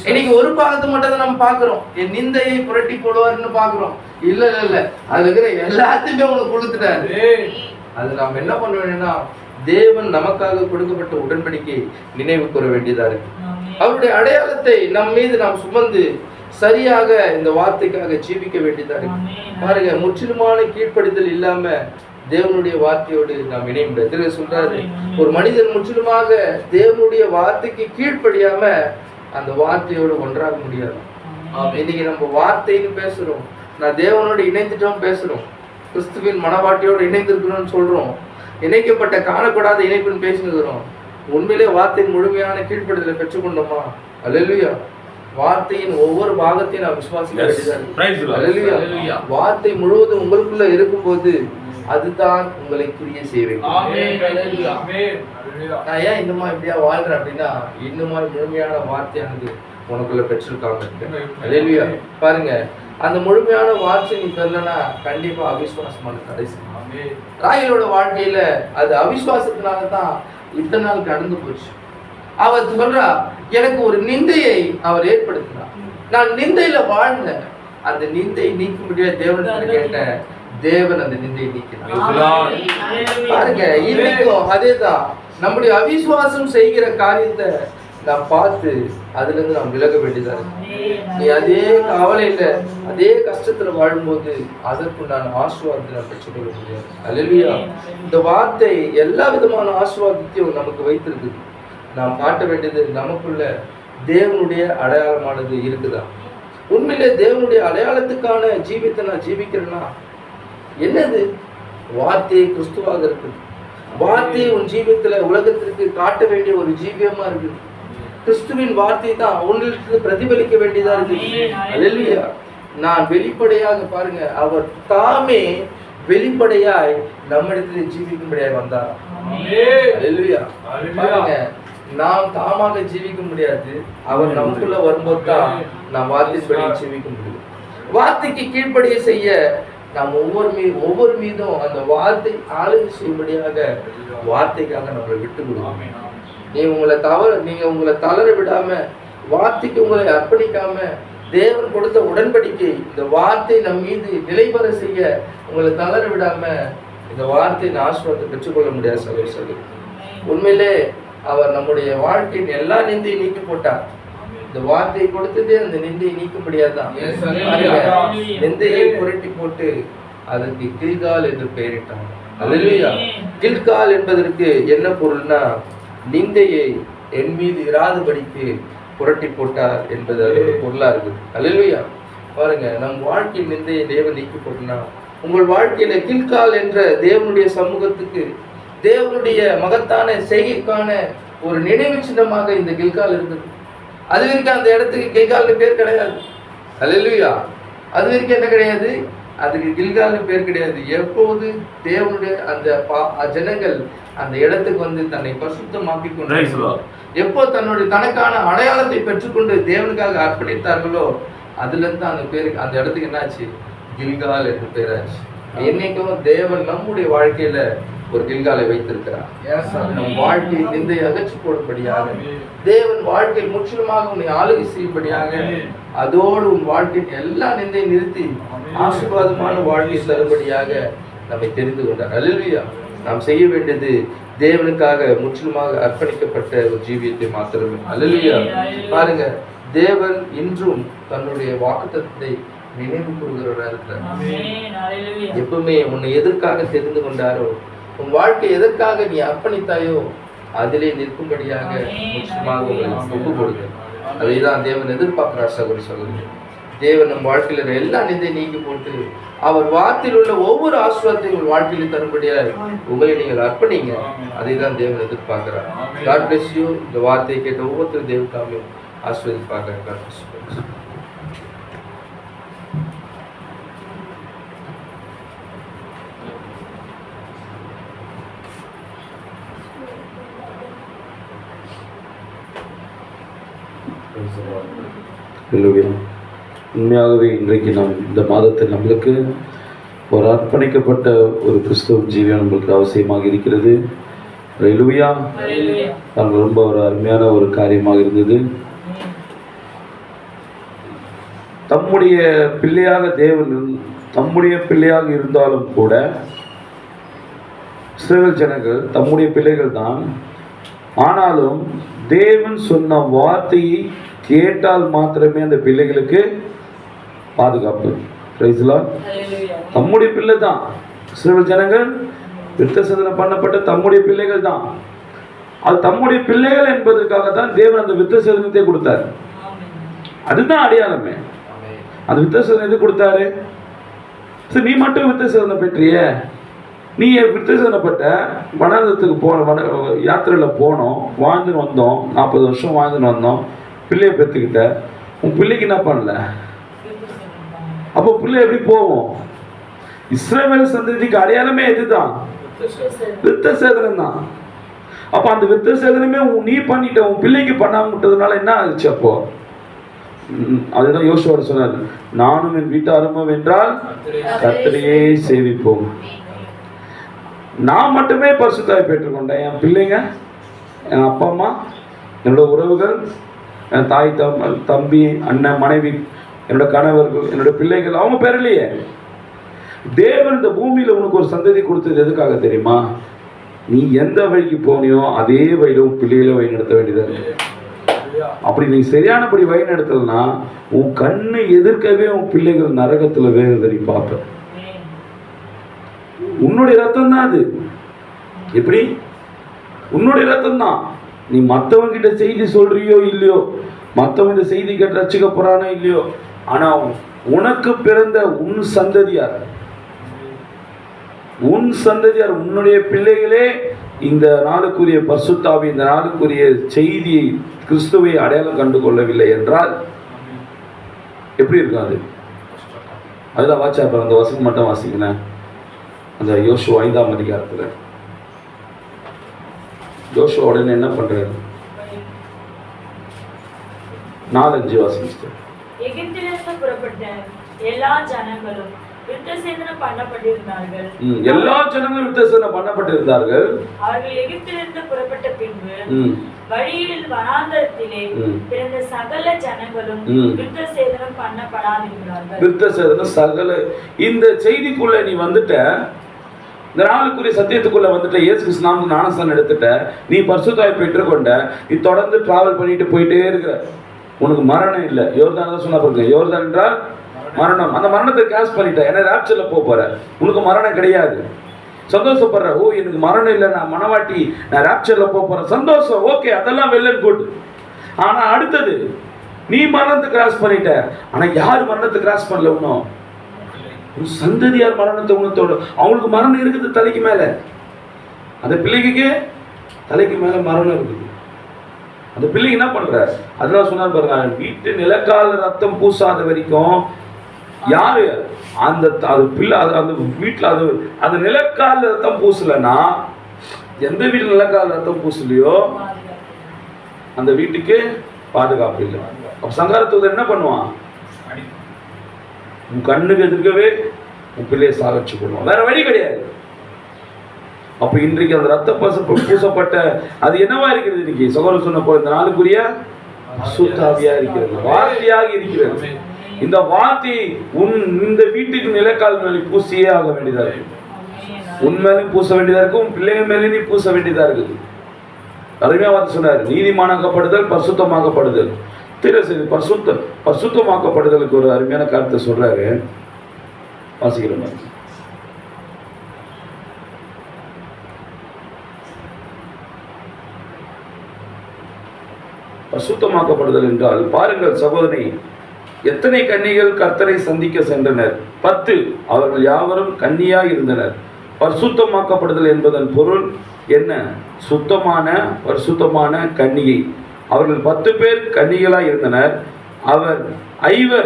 இன்னைக்கு ஒரு பாகத்தை மட்டும் தான் நம்ம பாக்குறோம். என் நிந்தையை புரட்டி போடுவார்னு பாக்குறோம். இல்ல அதுல இருக்கிற எல்லாத்தையுமே உங்களுக்கு கொடுத்துட்டாரு. அது நாம் என்ன பண்ண வேண்டியன்னா, தேவன் நமக்காக கொடுக்கப்பட்ட உடன்படிக்கை நினைவு கூற வேண்டியதா இருக்கு. அவருடைய அடையாளத்தை நம் மீது நாம் சுமந்து சரியாக இந்த வார்த்தைக்காக ஜீவிக்க வேண்டியதா இருக்கு. பாருங்க, முற்றிலுமான கீழ்ப்படிதல் இல்லாம தேவனுடைய வார்த்தையோடு நாம் இணைய முடியாது. சொல்றாரு, ஒரு மனிதன் முற்றிலுமாக தேவனுடைய வார்த்தைக்கு கீழ்ப்படியாம அந்த வார்த்தையோடு ஒன்றாக முடியாது. இன்னைக்கு நம்ம வார்த்தைன்னு பேசுறோம், நான் தேவனோடு இணைந்துட்டோம் பேசுறோம், கிறிஸ்துவின் மனவாட்டியோடு இணைந்திருக்கணும்னு சொல்றோம், இணைக்கப்பட்ட காணக்கூடாத இணைப்புன்னு பேசினுக்கிறோம். உண்மையிலே வார்த்தையின் முழுமையான கீழ்ப்படுதலை பெற்றுக்கொண்டோமா? அல்லேலூயா. வார்த்தையின் ஒவ்வொரு பாகத்தையும் நான் விசுவாசிக்க வேண்டியதா. அல்லேலூயா. வார்த்தை முழுவதும் உங்களுக்குள்ள இருக்கும்போது அதுதான் உங்களை கிரியை செய்வேன். நான் ஏன் இன்னுமா இப்படியா வாழ்றேன் அப்படின்னா, இன்னுமா முழுமையான வார்த்தையானது உனக்குள்ள பெற்றிருக்காங்க. அல்லேலூயா. பாருங்க, அந்த முழுமையான வார்த்தை நீ பெறலன்னா கண்டிப்பா அவிசுவாசமான கடைசி. ராயலோட வாழ்க்கையில அது அவிசுவாசத்தினால தான் இத்தனை நாள் கடந்து போச்சு. அவர் சொல்றா, எனக்கு ஒரு நிந்தையை அவர் ஏற்படுத்தினார், நான் நிந்தையில வாழ்ந்தேன், அந்த நிந்தை நீக்க முடியாது தேவன் கேட்டேன், தேவன் அந்த நிந்தையை நீக்கினார். பாருங்க, இன்னைக்கும் அதேதான். நம்முடைய அவிசுவாசம் செய்கிற காரியத்தை நான் பார்த்து அதுல இருந்து நாம் விலக வேண்டியதா இருக்கு. நீ அதே கவலையில அதே கஷ்டத்துல வாழும்போது அதற்குண்டான ஆசீர்வாதத்தை நான் பெற்றுக்கொள்ள முடியாது. அல்லேலூயா. இந்த வார்த்தை எல்லா விதமான ஆசீர்வாதத்தையும் நமக்கு வைத்திருக்குது. நாம் காட்ட வேண்டியது நமக்குள்ள தேவனுடைய அடையாளமானது இருக்குதா? உண்மையிலே தேவனுடைய அடையாளத்துக்கான ஜீவித்தை நான் ஜீவிக்கிறேன்னா என்னது? வார்த்தையை கிறிஸ்துவாக இருக்குது. வார்த்தையை உன் ஜீவியத்துல உலகத்திற்கு காட்ட வேண்டிய ஒரு ஜீவியமா இருக்குது. கிறிஸ்துவின் வார்த்தை தான் அவங்களுக்கு பிரதிபலிக்க வேண்டியதா இருக்கு. அல்லேலூயா. நான் வெளிப்படையாக, பாருங்க, அவர் தாமே வெளிப்படையாய் நம்மிடத்தில் ஜீவிக்கும்படியாய் வந்தார். அல்லேலூயா. பாருங்க, நாம் தாமாக ஜீவிக்க முடியாது, அவர் நமக்குள்ள வரும்போது தான் நாம் வார்த்தைப்படி ஜீவிக்க முடியும். வார்த்தைக்கு கீழ்ப்படிய செய்ய நாம் ஒவ்வொரு மீதும் அந்த வார்த்தை ஆளுகை செய்யும்படியாக வார்த்தைக்காக நம்மளை விட்டு கொடுக்கணும். நீங்க உங்களை தளர விடாம, வார்த்தைக்கு உங்களை அர்ப்பணிக்காம, தேவன் கொடுத்த உடன்படிக்கை இந்த வார்த்தை நம் மீது நிலைபெற செய்ய உங்களை தளர விடாம இந்த வார்த்தையின் ஆசீர்வாதத்தை பெற்றுக்கொள்ள முடியாது சகோதரர்களே. உண்மையிலே அவர் நம்முடைய வாழ்க்கையின் எல்லா நிந்தையும் நீக்கி போட்டார். இந்த வார்த்தையை கொடுத்ததே அந்த நிந்தையை நீக்க முடியாதான். நிந்தையை புரட்டி போட்டு அதற்கு கில்கால் என்று பெயரிட்டாங்க. அல்லேலூயா. கில்கால் என்பதற்கு என்ன பொருள்னா, நிந்தையை என் மீது இராதபடிக்கு புரட்டி போட்டார் என்பது அது ஒரு பொருளா இருக்குது. அல்லேலூயா. பாருங்க, நம் வாழ்க்கையின் நிந்தையை தேவன் நீக்கி போட்டுனா, உங்கள் வாழ்க்கையில கில்கால் என்ற தேவனுடைய சமூகத்துக்கு, தேவனுடைய மகத்தான செய்கைக்கான ஒரு நினைவு சின்னமாக இந்த கில்கால் இருந்தது. அது வரைக்கும் அந்த இடத்துக்கு கில்கால்னு பேர் கிடையாது. அல்லேலூயா. அது வரைக்கும் என்ன கிடையாது, அதுக்கு கில்கால்னு பேர் கிடையாது. எப்போது தேவனுடைய அந்த ஜனங்கள் அந்த இடத்துக்கு வந்து தன்னை பரிசுத்தமாக்கி கொண்டு, எப்போ தன்னுடைய தனக்கான அடையாளத்தை பெற்றுக்கொண்டு தேவனுக்காக அர்ப்பணித்தார்களோ, அதுல இருந்து அந்த பேருக்கு, அந்த இடத்துக்கு என்னாச்சு, கில்கால் என்று பேராச்சு. என்னைக்கும் தேவன் நம்முடைய வாழ்க்கையில ஒரு கில்காலை வைத்திருக்கிறார். நம் வாழ்க்கையை நிந்தை அகற்றி போடும்படியாக, தேவன் வாழ்க்கையில் முற்றிலுமாக உன்னை ஆளுகை செய்யும்படியாக, அதோடு உன் வாழ்க்கையின் எல்லா நிந்தையை நிறுத்தி ஆசீர்வாதமான வாழ்க்கையை தரும்படியாக நம்மை தெரிந்து கொண்டார். அல்லேலூயா. நாம் செய்ய வேண்டியது தேவனுக்காக முற்றிலுமாக அர்ப்பணிக்கப்பட்ட ஒரு ஜீவியத்தை மாத்திரமே. அல்லேலூயா. பாருங்க, தேவன் இன்றும் தன்னுடைய வாக்குத்தத்தத்தை நினைவு கூறுகிறவராக இருக்கிறார். எப்பவுமே உன்னை எதற்காக தெரிந்து கொண்டாரோ, உன் வாழ்க்கை எதற்காக நீ அர்ப்பணித்தாயோ, அதிலே நிற்கும்படியாக முற்றிலுமாக உங்களை ஒப்பு கொடுங்க. அதை தான் தேவன் எதிர்பார்க்கிறார். சகோதரி, தேவன் நம் வாழ்க்கையில் எல்லா நிந்தை நீக்கி போட்டு அவர் வார்த்தையில் உள்ள ஒவ்வொரு ஆசீர்வாதத்தையும் உங்கள் வாழ்க்கையில் தரும்படியாக உங்களை நீங்கள் அர்ப்பணிங்க. அதை தான் தேவன் எதிர்பார்க்கிறார். God bless you. இந்த வார்த்தையை கேட்ட ஒவ்வொருத்தரும் தேவனுக்காக ஆசீர்வதிப்பாங்க. God bless you. உண்மையாகவே இன்றைக்கு நாம் இந்த மாதத்தில் நம்மளுக்கு ஒரு அர்ப்பணிக்கப்பட்ட ஒரு கிறிஸ்தவ ஜீவியம் நம்மளுக்கு அவசியமாக இருக்கிறது. அல்லேலூயா. நாங்கள் ரொம்ப ஒரு அருமையான ஒரு காரியமாக இருந்தது. தம்முடைய பிள்ளையாக தேவன் தம்முடைய பிள்ளையாக இருந்தாலும் கூட இஸ்ரவேல் ஜனங்கள் தம்முடைய பிள்ளைகள் தான். ஆனாலும் தேவன் சொன்ன வார்த்தையை கேட்டால் மாத்திரமே அந்த பிள்ளைகளுக்கு பாதுகாப்பு. Praise the Lord. தம்முடைய பிள்ளை தான் இஸ்ரவேல் ஜனங்கள், விருத்தசேதனம் பண்ணப்பட்ட தம்முடைய பிள்ளைகள் தான். அது தம்முடைய பிள்ளைகள் என்பதற்காக தான் தேவன் அந்த விருத்தசேதனத்தை கொடுத்தார். அதுதான் அடையாளமே. அந்த விருத்தசேதனம் எது கொடுத்தாரு? சரி, நீ மட்டும் விருத்தசேதனம் பெற்றிய, நீ விருத்தசேதனப்பட்ட வனாந்தரத்துக்கு யாத்திரையில் போனோம், வாழ்ந்துன்னு வந்தோம், 40 வருஷம் வாழ்ந்துன்னு வந்தோம், பிள்ளையை பெற்றுக்கிட்ட, உன் பிள்ளைக்கு என்ன பண்ணல? அப்போ பிள்ளை எப்படி போவோம்? இஸ்ரவேல் சந்ததிக்கு அடையாளமே எதுதான்? விருத்தசேதனம் தான். அப்போ அந்த விருத்தசேதனமே நீ பண்ணிட்ட, உன் பிள்ளைக்கு பண்ணாம விட்டதுனால என்ன ஆச்சு? அப்போ அதுதான் யோசுவா சொன்னார், நானும் என் வீட்டாரும் என்றால் கர்த்தரையே சேவிப்போம். நான் மட்டுமே பரிசுத்தாய் பெற்றுக்கொண்டேன். என் பிள்ளைங்க, என் அப்பா அம்மா, என்னோட உறவுகள், என் தாய் தம்பி, அண்ணன், மனைவி, என்னோட கணவர்கள், என்னோட பிள்ளைகள், அவங்க பெறலையே. தேவன் இந்த பூமியில் உனக்கு ஒரு சந்ததி கொடுத்தது எதுக்காக தெரியுமா? நீ எந்த வழிக்கு போனியோ அதே வழியில உன் பிள்ளைகளை வழி நடத்த வேண்டியது. அப்படி நீ சரியானபடி வழி நடத்தலன்னா உன் கண்ணு எதிர்க்கவே உன் பிள்ளைகள் நரகத்துல வேகுறத நீ பார்ப்ப. உன்னுடைய ரத்தம் தான் அது. எப்படி? உன்னுடைய ரத்தம் தான். நீ மற்றவங்க கிட்ட செய்தி சொல்றியோ இல்லையோ, மற்றவங்க இந்த செய்தி கேட்டு ரட்சிக்க போறானோ இல்லையோ, ஆனா உனக்கு பிறந்த உன் சந்ததியார், உன் சந்ததியார், உன்னுடைய பிள்ளைகளே இந்த நாளுக்குரிய பரிசுத்தாவி, இந்த நாளுக்குரிய செய்தியை, கிறிஸ்துவை அடையாளம் கண்டு கொள்ளவில்லை என்றால் எப்படி இருக்கும் அது? அதெல்லாம் வாட்சா. அந்த வசனம் மட்டும் வாசிக்கிறேன். அந்த யோசுவா 5ஆம் அதிகாரத்தில் யோசுவா உடனே என்ன பண்றாரு? 4-5 வாசிச்சு. எகிப்திலிருந்து புறப்பட்ட எல்லா ஜனங்களும் விருத்தசேதனம் பண்ணப்பட்டிருந்தார்கள். எல்லா ஜனங்களும் விருத்தசேதனம் பண்ணப்பட்டிருந்தார்கள். அவர்கள் எகிப்திலிருந்து புறப்பட்ட பின்பு வழியில் வனாந்தரத்திலே பிறந்த சகல ஜனங்களும் விருத்தசேதனம் பண்ணப்படாதிருக்கிறார்கள். விருத்தசேதனம் சகல. இந்த செய்திக்குள்ள நீ வந்துட்ட, இந்த நாளுக்குரிய சத்தியத்துக்குள்ள வந்துட்டு இயேசு கிறிஸ்து நாமத்தில் ஞானஸ்தானம் எடுத்துட்ட, நீ பரிசுத்தாய் பெற்றுக்கொண்ட, நீ தொடர்ந்து டிராவல் பண்ணிட்டு போயிட்டே இருக்கிற, உனக்கு மரணம் இல்லை. யோர்தான் தான் சொன்னா பாருங்க, யோர்தான் என்றால் மரணம். அந்த மரணத்தை கேஸ் பண்ணிட்ட, ஏன்னா ராப்சர்ல போற, உனக்கு மரணம் கிடையாது. சந்தோஷப்படுற, ஓ எனக்கு மரணம் இல்லை, நான் மனவாட்டி, நான் ராப்சர்ல போறேன், சந்தோஷம், ஓகே, அதெல்லாம் வெல் அண்ட் குட். ஆனா அடுத்தது நீ மரணத்தை கிராஸ் பண்ணிட்ட, ஆனா யார் மரணத்தை கிராஸ் பண்ணல? இன்னும் உன் சந்ததியார் மரணத்தை உணர்த்தோடு, அவங்களுக்கு மரணம் இருக்குது தலைக்கு மேல, அந்த பிள்ளைக்கு தலைக்கு மேல மரணம் இருக்குது. அந்த பிள்ளைங்க என்ன பண்ற? அதெல்லாம் சொன்னார் பாருங்க, வீட்டு நிலக்கால ரத்தம் பூசாத வரைக்கும் யாரு அந்த அது பிள்ளை அந்த வீட்டுல அது அந்த நிலக்கால ரத்தம் பூசலன்னா, எந்த வீட்டுல நிலக்கால ரத்தம் பூசலையோ அந்த வீட்டுக்கு பாதுகாப்பு இல்லை. அப்ப சங்காரத்தூதன் என்ன பண்ணுவான்? உன் கண்ணுக்கு எதிர்க்கவே உன் பிள்ளையை சாகச்சு போடுவான், வேற வழி கிடையாது. அப்ப இன்றைக்கு அந்த ரத்த பூசப்பட்ட அது என்னவா இருக்கிறது? இன்னைக்கு சகோதரர் சொன்ன போல இந்த நாளுக்குரிய சுத்தாவியா இருக்கிறது, வார்த்தையாக இருக்கிறது. இந்த வார்த்தை இந்த வீட்டுக்கு நிலக்கால் மேலே பூசியே ஆக வேண்டியதா இருக்கு. உன் மேலும் பூச வேண்டியதா இருக்கு, உன் பிள்ளைங்க மேலே நீ பூச வேண்டியதா இருக்குது. அருமையா வார்த்தை சொன்னார், நீதிமானாக்கப்படுதல், பரிசுத்தமாக்கப்படுதல். சரி, பரிசுத்தமாக்கப்படுதலுக்கு ஒரு அருமையான கருத்தை சொல்றாரு, வாசிக்கிற மாதிரி. பரிசுத்தமாக்கப்படுதல் என்றால், பாருங்கள் சகோதரி, எத்தனை கன்னிகள் கர்த்தரை சந்திக்க சென்றனர்? 10, அவர்கள் யாவரும் கன்னியாய் இருந்தனர். பரிசுத்தமாக்கப்படுதல் என்பதன் பொருள் என்ன? சுத்தமான பரிசுத்தமான கன்னிகை. அவர்கள் 10 பேர் கன்னிகளாய் இருந்தனர். அவர் 5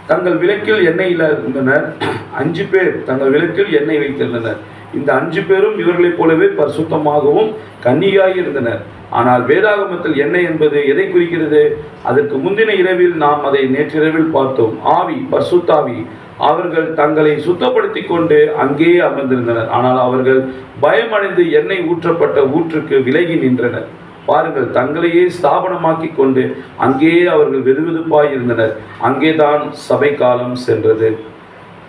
தங்கள் விளக்கில் எண்ணெய் இருந்தனர், 5 பேர் தங்கள் விளக்கில் எண்ணெய் வைத்திருந்தனர். இந்த 5 பேரும் இவர்களைப் போலவே பரிசுத்தமாகவும் கன்னியாய் இருந்தனர். ஆனால் வேதாகமத்தில் எண்ணெய் என்பது எதை குறிக்கிறது? அதற்கு முந்தின இரவில் நாம் அதை நேற்றிரவில் பார்த்தோம். ஆவி, பரிசுத்தாவி. அவர்கள் தங்களை சுத்தப்படுத்தி கொண்டு அங்கேயே அமர்ந்திருந்தனர். ஆனால் அவர்கள் பயமடைந்து எண்ணெய் ஊற்றப்பட்ட ஊற்றுக்கு விலகி நின்றனர். பாருங்கள், தங்களையே ஸ்தாபனமாக்கி கொண்டு அங்கேயே அவர்கள் வெதுவெதுப்பாய் இருந்தனர். அங்கேதான் சபை காலம் சென்றது.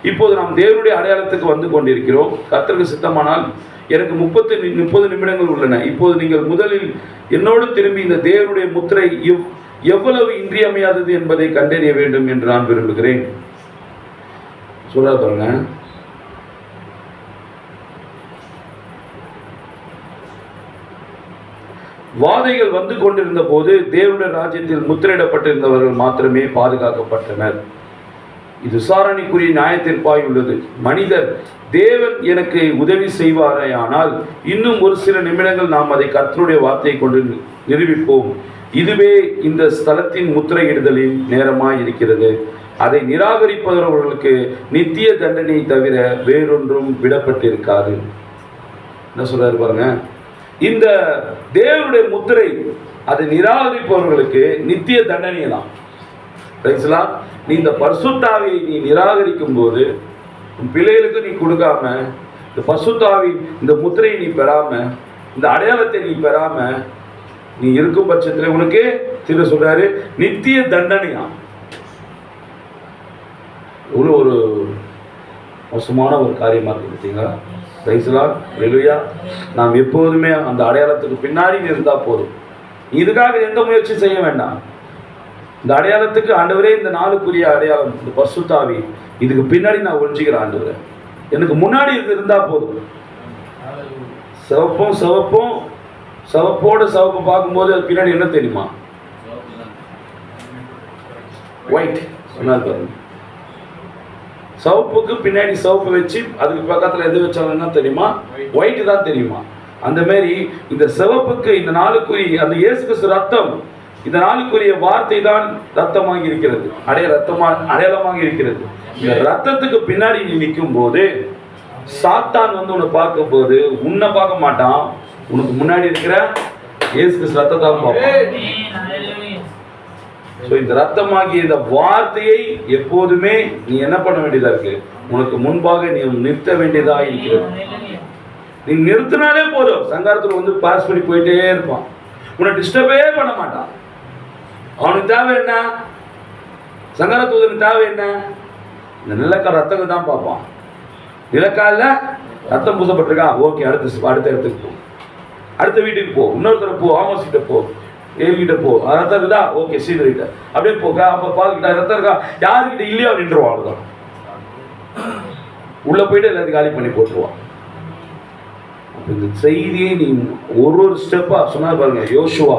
இப்போது நாம் தேவனுடைய அடையாளத்துக்கு வந்து கொண்டிருக்கிறோம். கர்த்தருக்கு சித்தமானால் எனக்கு 30 நிமிடங்கள் உள்ளன. இப்போது நீங்கள் முதலில் என்னோடு திரும்பி இந்த தேவனுடைய முத்திரை எவ்வளவு இன்றியமையாதது என்பதை கண்டறிய வேண்டும் என்று நான் விரும்புகிறேன். சொல்ல பாருங்க, வாதைகள் வந்து கொண்டிருந்த போது தேவனுடைய ராஜ்யத்தில் முத்திரையிடப்பட்டிருந்தவர்கள் மாத்திரமே பாதுகாக்கப்பட்டனர். இது விசாரணைக்குரிய நியாயத்தீர்ப்பாய் உள்ளது. மனிதர் தேவன் எனக்கு உதவி செய்வாரே, ஆனால் இன்னும் ஒரு சில நிமிடங்கள் நாம் அதை கர்த்தருடைய வார்த்தையை கொண்டு நிரூபிப்போம். இதுவே இந்த ஸ்தலத்தின் முத்திரையிடுதலின் நேரமாய் இருக்கிறது. அதை நிராகரிப்பவர்களுக்கு நித்திய தண்டனை தவிர வேறொன்றும் விடப்பட்டிருக்காது. என்ன சொல்றாரு பாருங்க, இந்த தேவனுடைய முத்திரை அதை நிராகரிப்பவர்களுக்கு நித்திய தண்டனை தான். நீ இந்த பரிசுத்தாவியை நீ நிராகரிக்கும் போது, உன் பிள்ளைகளுக்கு நீ கொடுக்காம, இந்த பரிசுத்தாவி இந்த முத்திரையை நீ பெறாம, இந்த அடையாளத்தை நீ பெறாம நீ இருக்கும் பட்சத்தில் உனக்கு திரு சொல்றாரு நித்திய தண்டனையா. ஒரு மோசமான ஒரு காரியமா இருக்கு பார்த்தீங்களா? ரைஸ்லாம் ரெலுயா. நாம் எப்போதுமே அந்த அடையாளத்துக்கு பின்னாடி இருந்தா போதும். இதுக்காக எந்த முயற்சி செய்ய வேண்டாம். இந்த அடையாளத்துக்கு ஆண்டவரே, இந்த நாளுக்குரிய அடையாளம் இந்த பரிசுத்தாவி, இதுக்கு பின்னாடி நான் ஒழிஞ்சிக்கிறேன் ஆண்டவரே, எனக்கு முன்னாடி இது இருந்தா போதும். சிவப்போட சிவப்பு பார்க்கும்போது அது பின்னாடி என்ன தெரியுமா? ஒயிட். சொன்னார் பாருங்க, சிவப்புக்கு பின்னாடி சிவப்பு வச்சு அதுக்கு பக்கத்துல எது வச்சாலும் என்ன தெரியுமா? ஒயிட் தான் தெரியுமா? அந்த மாதிரி இந்த சிவப்புக்கு இந்த நாளுக்குரிய அந்த இயேசு கிறிஸ்து ரத்தம், இந்த நாளுக்குரிய வார்த்தை தான் ரத்தமாக இருக்கிறது, அடையாளமாக இருக்கிறது. இந்த ரத்தத்துக்கு பின்னாடி நீ நிற்கும் போது சாத்தான் வந்து உன்னை பார்க்கும் போது உன்னை பார்க்க மாட்டான், உனக்கு முன்னாடி இருக்கிற இயேசு கிறிஸ்து ரத்தத்தை பார்ப்பான். இந்த ரத்தமாகிய இந்த வார்த்தையை எப்போதுமே நீ என்ன பண்ண வேண்டியதா இருக்கு? உனக்கு முன்பாக நீ நிறுத்த வேண்டியதா இருக்கிறது. நீ நிறுத்தினாலே போதும், சங்காரத்துல வந்து பாஸ் பண்ணி போயிட்டே இருப்பான், உன்னை டிஸ்டர்பே பண்ண மாட்டான். அவனுக்கு தேவை என்ன? சங்கார தூதனுக்கு தேவை என்ன? இந்த நிலக்கார ரத்தத்தை தான் பார்ப்பான். நிலக்கால ரத்தம் பூசப்பட்டிருக்கா, ஓகே, அடுத்த இடத்துக்கு போ, அடுத்த வீட்டுக்கு போ, இன்னொருத்தர போ, ஆமோஸ் கிட்ட போ, ஏழு கிட்ட போ, ரத்தம் இருக்குதா, ஓகே, சீதர்கிட்ட அப்படியே போக்கா, அப்ப பாக்கிட்ட ரத்தம் இருக்கா, யாருக்கிட்ட இல்லையோ நின்றுவான். அவ்வளவுதான், உள்ள போயிட்டு எல்லாத்தையும் காலி பண்ணி போட்டுருவான். இந்த செய்தியை நீ ஒரு ஸ்டெப்பா சொன்னா பாருங்க. யோசுவா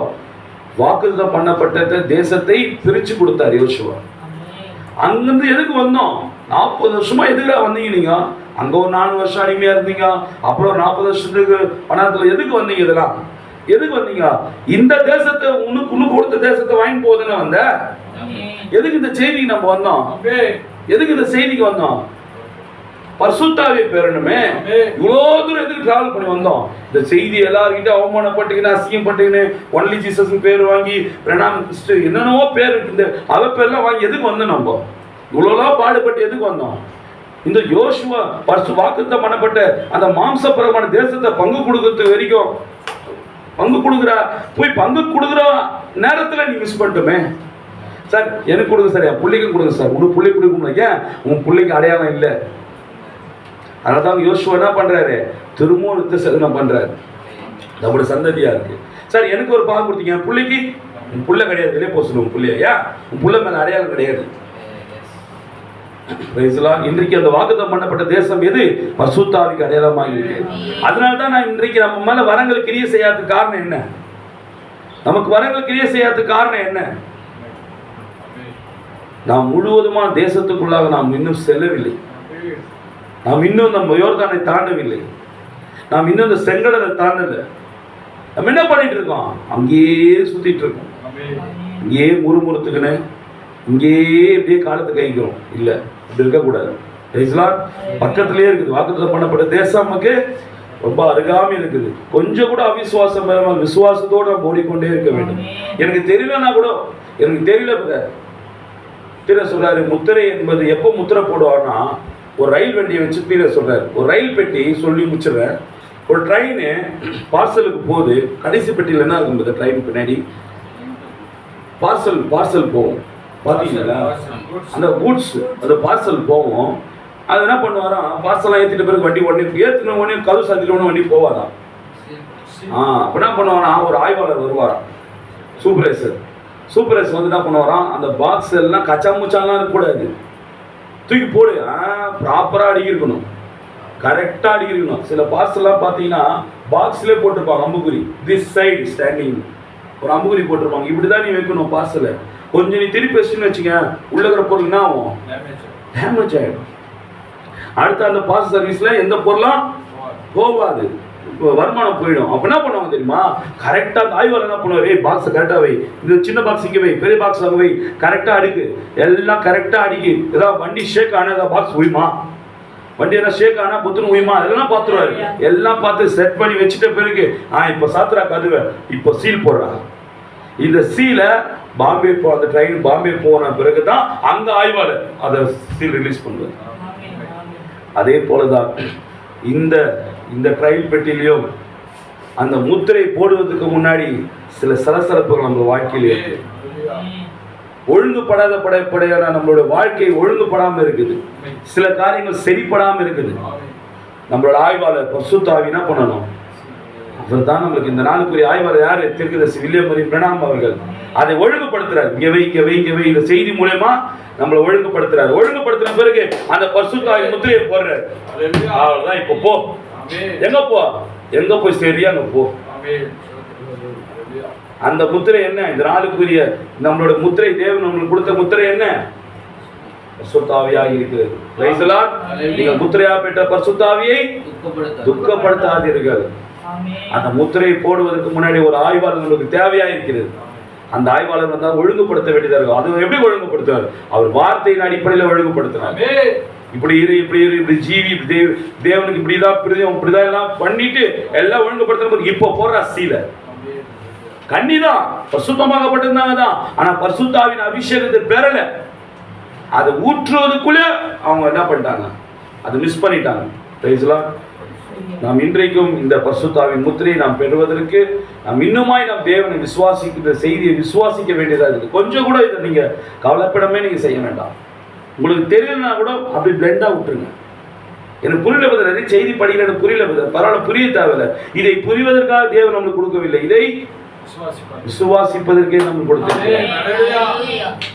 வாக்குத்தத்தம் பண்ணப்பட்ட தேசத்தை பிரிச்சு கொடுத்தார் யோசுவா. அங்கிருந்து எதுக்கு வந்தோம்? 40 வருஷமா எதுக்குடா வந்தீங்க நீங்க? அங்க ஒரு 4 வருஷம் அடிமையா இருந்தீங்க, அப்புறம் 40 வருஷத்துக்கு பணத்துல எதுக்கு வந்தீங்க? இதெல்லாம் எதுக்கு வந்தீங்க? இந்த தேசத்தை உனக்கு கொடுத்த தேசத்தை வாங்கி போகுதுன்னு வந்த. எதுக்கு இந்த செய்திக்கு நம்ம வந்தோம்? எதுக்கு இந்த செய்திக்கு வந்தோம்? பரிசுத்தாவியை பெறணுமே. இவ்வளோ தூரம் எதுக்கு டிராவல் பண்ணி வந்தோம்? இந்த செய்தி எல்லாருக்கிட்ட அவமானப்பட்டுக்கின்னு அசிங்கப்பட்டுக்கின்னு ஒன்லி ஜீசஸ் பேர் வாங்கி பிரணாம் என்னென்னவோ பேர் இந்த அவ பேர்லாம் வாங்கி எதுக்கு வந்தோம்? நம்ம இவ்வளோலாம் பாடுபட்டு எதுக்கு வந்தோம்? இந்த யோசுவா வாக்குத்தத்தம் பண்ணப்பட்ட அந்த மாம்சபரமான தேசத்தை பங்கு கொடுக்கறது வரைக்கும் பங்கு கொடுக்குறா, போய் பங்கு கொடுக்குற நேரத்தில் நீ மிஸ் பண்ணிட்டோமே. சார் எனக்கு கொடுங்க சார், என் பிள்ளைக்கும் கொடுங்க சார். உனக்கு பிள்ளை கொடுக்க முடியல, உன் பிள்ளைக்கு அடையாளம் இல்லை. அதனால தான் யோசுவா என்ன பண்றாரு? திரும்பவும் விருத்த சேதனம் பண்றாரு. நம்மளோட சந்ததியா இருக்கு. சார் எனக்கு ஒரு பாகம் கொடுத்தீங்க, என் பிள்ளைக்கு உன் புள்ள கிடையாது, வெளியே போக சொல்லுவோம். பிள்ளையா உன் புள்ள மேல அடையாளம் கிடையாது. இன்றைக்கு அந்த வாக்குத்தத்தம் பண்ணப்பட்ட தேசம் எது? பரிசுத்த ஆவிக்கு அடையாளமாக இருக்கு. அதனால்தான் நான் இன்றைக்கு நம்ம மேல வரங்கள் கிரியை செய்யாததுக்கு காரணம் என்ன? நமக்கு வரங்கள் கிரியை செய்யாததுக்கு காரணம் என்ன? நாம் முழுவதுமா தேசத்துக்குள்ளாக நாம் இன்னும் செல்லவில்லை. நாம் இன்னும் நம்ம யோர்தானை தாண்டவில்லை. நாம் இன்னும் இந்த செங்கடலை தாண்டல. நம்ம என்ன பண்ணிட்டு இருக்கோம்? அங்கேயே சுத்திட்டு இருக்கோம். இங்கேயே முறுமுறுத்துக்குன்னு இங்கேயே இப்படியே காலத்தை கைக்கிறோம். இல்லை, அப்படி இருக்கக்கூடாது. பக்கத்திலே இருக்குது. வாக்குத்தத்தம் பண்ணப்பட்ட தேசம் நமக்கு ரொம்ப அருகாமல் இருக்குது. கொஞ்சம் கூட அவிசுவாசம் விசுவாசத்தோடு நம்ம ஓடிக்கொண்டே இருக்க வேண்டும். எனக்கு தெரியலன்னா கூட, எனக்கு தெரியல சொல்றாரு, முத்திரை என்பது எப்போ முத்திரை போடுவார்னா, ஒரு ரயில் வண்டியை வச்சு பீரை சொல்றாரு. ஒரு ரயில் பெட்டி சொல்லி முடிச்சிடுறேன். ஒரு ட்ரெயின் பார்சலுக்கு போகுது. கடைசி பெட்டியில் என்ன இருக்கும்? ட்ரெயின் பின்னாடி பார்சல் போகும். பார்த்தீங்களா? அந்த கூட்ஸ் அந்த பார்சல் போகும். அது என்ன பண்ணுவாராம்? பார்சல்லாம் ஏற்றிட்ட பிறகு வண்டி உடனே ஏற்றின உடனே கதவு சாத்திட்டு வண்டி போவாராம். அப்போ என்ன பண்ணுவாராம்? ஒரு ஆய்வாளர் வருவாராம், சூப்பர்வைசர் வந்து என்ன பண்ணுவாராம்? அந்த பாக்ஸ் எல்லாம் கச்சா மூச்சாலாம் இருக்கக்கூடாது, தூக்கி போடு, ப்ராப்பராக அடிக்கிருக்கணும், கரெக்டாக அடிக்கிருக்கணும். சில பார்சல்லாம் பார்த்தீங்கன்னா பாக்ஸ்லேயே போட்டிருப்பாங்க அம்புக்குறி, திஸ் சைடு ஸ்டாண்டிங் ஒரு அம்புக்குறி போட்டிருப்பாங்க. இப்படி தான் நீ வைக்கணும் பார்சலை. கொஞ்சம் நீ திருப்பி வச்சுன்னு வச்சுக்க, உள்ள இருக்கிற பொருள் என்ன ஆகும்? டேமேஜ் ஆகிடும். அடுத்த அந்த பார்சல் சர்வீஸில் எந்த பொருளும் போகாது, வருமானம் போயிடும். அப்போ என்ன பண்ணுவாங்க தெரியுமா? கரெக்டாக அந்த ஆய்வாளர் என்ன பண்ணுவார்? பாக்ஸை கரெக்டாக வை, இந்த சின்ன பாக்ஸ் இங்கே வை, பெரிய பாக்ஸ் அங்கே வை, கரெக்டாக அடுக்கு, எல்லாம் கரெக்டாக அடிக்கு. ஏதாவது வண்டி ஷேக் ஆனால் ஏதாவது பாக்ஸ் உயுமா? வண்டி எல்லாம் ஷேக் ஆனால் புத்துன்னு உயுமா? அதெல்லாம் பார்த்துருவாரு. எல்லாம் பார்த்து செட் பண்ணி வச்சுட்ட பிறகு இப்போ சாத்துறா கதுவை, இப்போ சீல் போடுறா. இந்த சீலை பாம்பே அந்த ட்ரெயின் பாம்பே போன பிறகு தான் அந்த ஆய்வாளர் அதை சீல் ரிலீஸ் பண்ணுவார். அதே போலதான் இந்த ட்ரெயின் பெட்டிலையும் அந்த முத்திரை போடுவதற்கு முன்னாடி சில சலசலப்புகள் நம்ம வாழ்க்கையில் இருக்கு. ஒழுங்குபடாத படைப்படையான நம்மளோட வாழ்க்கை ஒழுங்குபடாமல் இருக்குது. சில காரியங்கள் சரிப்படாமல் இருக்குது. நம்மளோட ஆய்வாளர் பரிசுத்த ஆவி என்ன பண்ணணும்? அவர் தான் நம்மளுக்கு இந்த நாளுக்குரிய ஆய்வாளர் யாரு? தீர்க்கதரிசி வில்லியம் மரி பிரணாம் அவர்கள் அதை ஒழுங்குபடுத்துறாரு. இங்கே வை இந்த செய்தி மூலமா நம்மளை ஒழுங்குபடுத்துறாரு. ஒழுங்குபடுத்தின பிறகு அந்த பரிசுத்த ஆவி முத்திரையை போடுறாரு. அவ்வளவுதான். இப்போ போ, எங்க போய் சரியா அங்க போ. அந்த முத்திரை என்ன? இந்த நாளுக்குரிய நம்மளோட முத்திரை, தேவன் நம்மளுக்கு கொடுத்த முத்திரை என்ன? பரிசுத்த ஆவியாக இருக்கிறது. நீங்கள் முத்திரையா பெற்ற பரிசுத்த ஆவியை துக்கப்படுத்தாதீர்கள். அந்த முத்திரையை போடுவதற்கு முன்னாடி ஒரு ஆய்வாளர் உங்களுக்கு தேவையா இருக்கிறது. அந்த ஆய்வாளர் வந்தால் ஒழுங்குபடுத்த வேண்டியதாக இருக்கும். அது எப்படி ஒழுங்குபடுத்துவார்? அவர் வார்த்தையின் அடிப்படையில் ஒழுங்குபடுத்தினார். இப்படி ஜீவி தேவனுக்கு இப்படிதான் எல்லாம் பண்ணிட்டு எல்லாம் ஒழுங்குபடுத்த இப்போ போடுற சீலை கண்ணிதான் பரிசுத்தமாகப்பட்டிருந்தாங்க தான். ஆனா பரிசுத்தாவின் அபிஷேகத்தை பெறல. அதை ஊற்றுவதற்குள்ள அவங்க என்ன பண்ணிட்டாங்க? அதை மிஸ் பண்ணிட்டாங்க. நாம் இன்றைக்கும் இந்த பரிசுத்தாவின் முத்திரையை நாம் பெறுவதற்கு நாம் இன்னுமாய் நாம் தேவனை விசுவாசிக்கிற செய்தியை விசுவாசிக்க வேண்டியதாக இருக்குது. கொஞ்சம் கூட இதை நீங்க கவலைப்படமே நீங்க செய்ய வேண்டாம். உங்களுக்கு தெரியலன்னா கூட அப்படி பிளெண்டா விட்டுருங்க. எனக்கு புரியல பதர், நிறைய செய்தி படிக்கிற எனக்கு புரியல பதர். பரவாயில்ல, புரிய தேவையில்லை. இதை புரிவதற்காக தேவன் நம்மளுக்கு கொடுக்கவில்லை, இதை விசுவாசிப்பதற்கே நம்மளுக்கு கொடுத்திருக்கிறார்.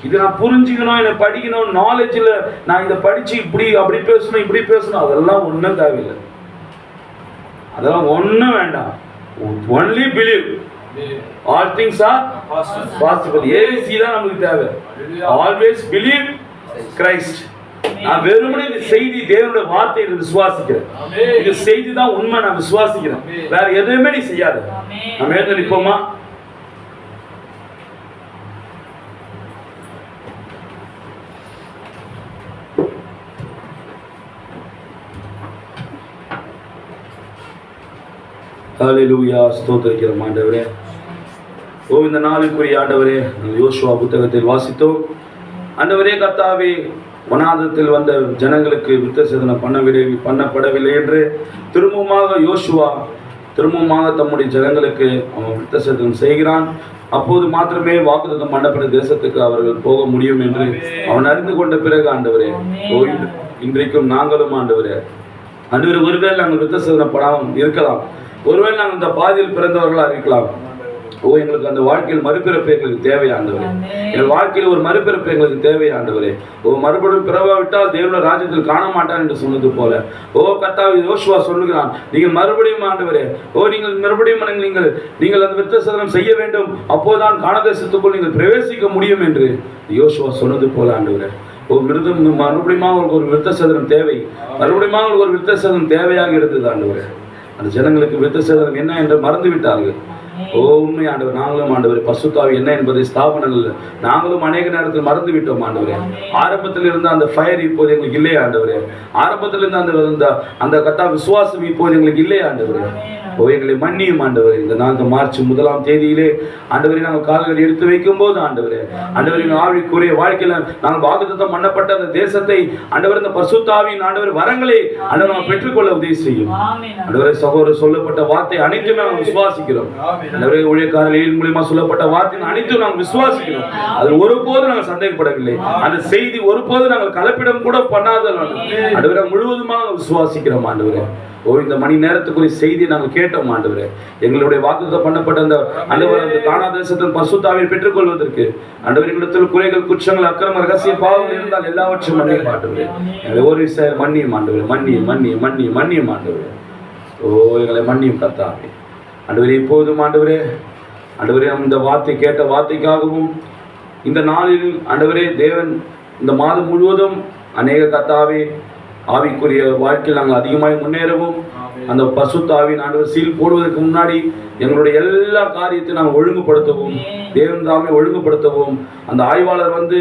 இது நான் புரிஞ்சுக்கணும், எனக்கு படிக்கணும், நாலேஜ்ல நான் இதை படிச்சு இப்படி அப்படி பேசணும் இப்படி பேசணும், அதெல்லாம் ஒன்றும் தேவையில்லை. அதெல்லாம் ஒன்றும் வேண்டாம். Only believe, all things are possible. AC தான் நமக்கு தேவை. Always believe Christ. நான் வெறுமனே இந்த செய்தி தேவனுடைய வார்த்தையை விசுவாசிக்கிறேன். இந்த செய்தி தான் உண்மை, நான் விசுவாசிக்கிறேன். வேற எதுவுமே நீ செய்யாத. நம்ம எழுந்து நிற்போமா? ஹல்லேலூயா, ஸ்தோத்திரிக்கிறோம் ஆண்டவரே. இந்த நாளுக்குரிய ஆண்டவரே, யோசுவா புத்தகத்தில் வாசித்தோம் ஆண்டவரே. கர்த்தாவே, வனாந்தரத்தில் வந்த ஜனங்களுக்கு விருத்த சேதனம் பண்ணப்படவில்லை என்று யோசுவா திரும்பமாக தம்முடைய ஜனங்களுக்கு அவன் விருத்த சேதனம் செய்கிறான். அப்போது மாத்திரமே வாக்குத்தத்தம் பண்ணப்பட்ட தேசத்துக்கு அவர்கள் போக முடியும் என்று அவன் அறிந்து கொண்ட பிறகு ஆண்டவரே, இன்றைக்கும் நாங்களும் ஆண்டவரே, ஒருவேளை நாங்கள் விருத்த சேதனம் படாமல் இருக்கலாம், ஒருவேளை நாங்கள் இந்த பாதியில் பிறந்தவர்களாக இருக்கலாம். எங்களுக்கு அந்த வாழ்க்கையில் மறுபிறப்பு எங்களுக்கு தேவையாண்டவரே. எங்கள் வாழ்க்கையில் ஒரு மறுபிறப்பு எங்களுக்கு தேவையாண்டவரே. மறுபடியும் பிறவாவிட்டால் தேவனுடைய ராஜ்யத்தில் காண மாட்டான் என்று சொன்னது போல கர்த்தாவே, யோசுவா சொல்லுகிறான், நீங்கள் மறுபடியும் ஆண்டவரே, நீங்கள் மறுபடியும் நீங்கள் அந்த விருத்த சேதனம் செய்ய வேண்டும், அப்போதுதான் கானதேசத்துக்குள் நீங்கள் பிரவேசிக்க முடியும் என்று யோசுவா சொன்னது போல ஆண்டவரே. மறுபடியும் அவங்களுக்கு ஒரு விருத்த சேதனம் தேவை, மறுபடியும் அவங்களுக்கு ஒரு விருத்த சேதனம் தேவையாக இருந்தது ஆண்டவரே. அந்த ஜனங்களுக்கு விருத்த சேதனம் என்ன என்று மறந்து விட்டார்கள். உண்மை ஆண்டவர், நாங்களும் ஆண்டவர் பசுத்தாவி என்ன என்பதை ஸ்தாபனங்கள் நாங்களும் அநேக நேரத்தில் மறந்து விட்டோம் ஆண்டவரே. ஆரம்பத்தில் இருந்த அந்த ஃபயர் இப்போது எங்களுக்கு இல்லையா ஆண்டவரே? ஆரம்பத்தில் இருந்த அந்த கத்தா விசுவாசம் இப்போது எங்களுக்கு இல்லையா ஆண்டவரே? எங்களை மன்னியும் ஆண்டவரே. இந்த நாள் மார்ச் 1ஆம் தேதியிலே ஆண்டவரை நாங்கள் கால்கள் எடுத்து வைக்கும் போது ஆண்டவரே, ஆண்டவரின் ஆவிக்குரிய வாழ்க்கையில நாங்கள் வாக்குத்தத்தம் பண்ணப்பட்ட அந்த தேசத்தை ஆண்டவர், இந்த பரிசுத்தாவியின் ஆண்டவர் வரங்களை ஆண்டவர் நாங்கள் பெற்றுக்கொள்ள உதவி செய்யும் ஆண்டவரே. சகோதரர் சொல்லப்பட்ட வார்த்தை அனைத்தும் நாங்கள் விசுவாசிக்கிறோம் ஆண்டவரே. ஊழியக்காரர்கள் மூலமா சொல்லப்பட்ட வார்த்தை அனைத்தும் நாங்கள் விசுவாசிக்கிறோம். அதில் ஒருபோது நாங்கள் சந்தேகப்படவில்லை. அந்த செய்தி ஒருபோது நாங்கள் கலப்பிடம் கூட பண்ணாத ஆண்டவரை முழுவதுமாக விசுவாசிக்கிறோம் ஆண்டவரே. இந்த மணி நேரத்துக்குரிய செய்தி நாங்கள் கேட்டோம் ஆண்டவரே. எங்களுடைய வாக்குத்தத்தம் பண்ணப்பட்ட அந்த கானாதேசத்தின் பரிசுத்தாவியை பெற்றுக்கொள்வதற்கு ஆண்டவர், எங்களிடத்தில் குறைகள், குற்றங்கள், அக்கிரம, ரகசிய பாவங்கள் இருந்தால் எல்லாவற்றையும் மன்னியும் ஆண்டவரே. ஒரு மன்னியும் ஆண்டவரே, மன்னியும் ஆண்டவரே. எங்களை மன்னியும் கர்த்தாவே ஆண்டவரே. இப்போதும் ஆண்டவரே, இந்த வார்த்தை கேட்ட வார்த்தைக்காகவும் இந்த நாளில் ஆண்டவரே தேவன் இந்த மாதம் முழுவதும் அநேக கர்த்தாவே ஆவிக்குரிய வாழ்க்கையில் நாங்கள் அதிகமாக முன்னேறவும், அந்த பரிசுத்தாவியின் ஆண்டவர் சீல் போடுவதற்கு முன்னாடி எங்களுடைய எல்லா காரியத்தையும் நாங்கள் ஒழுங்குபடுத்தவும், தேவன் தாமே ஒழுங்குபடுத்தவும், அந்த ஆய்வாளர் வந்து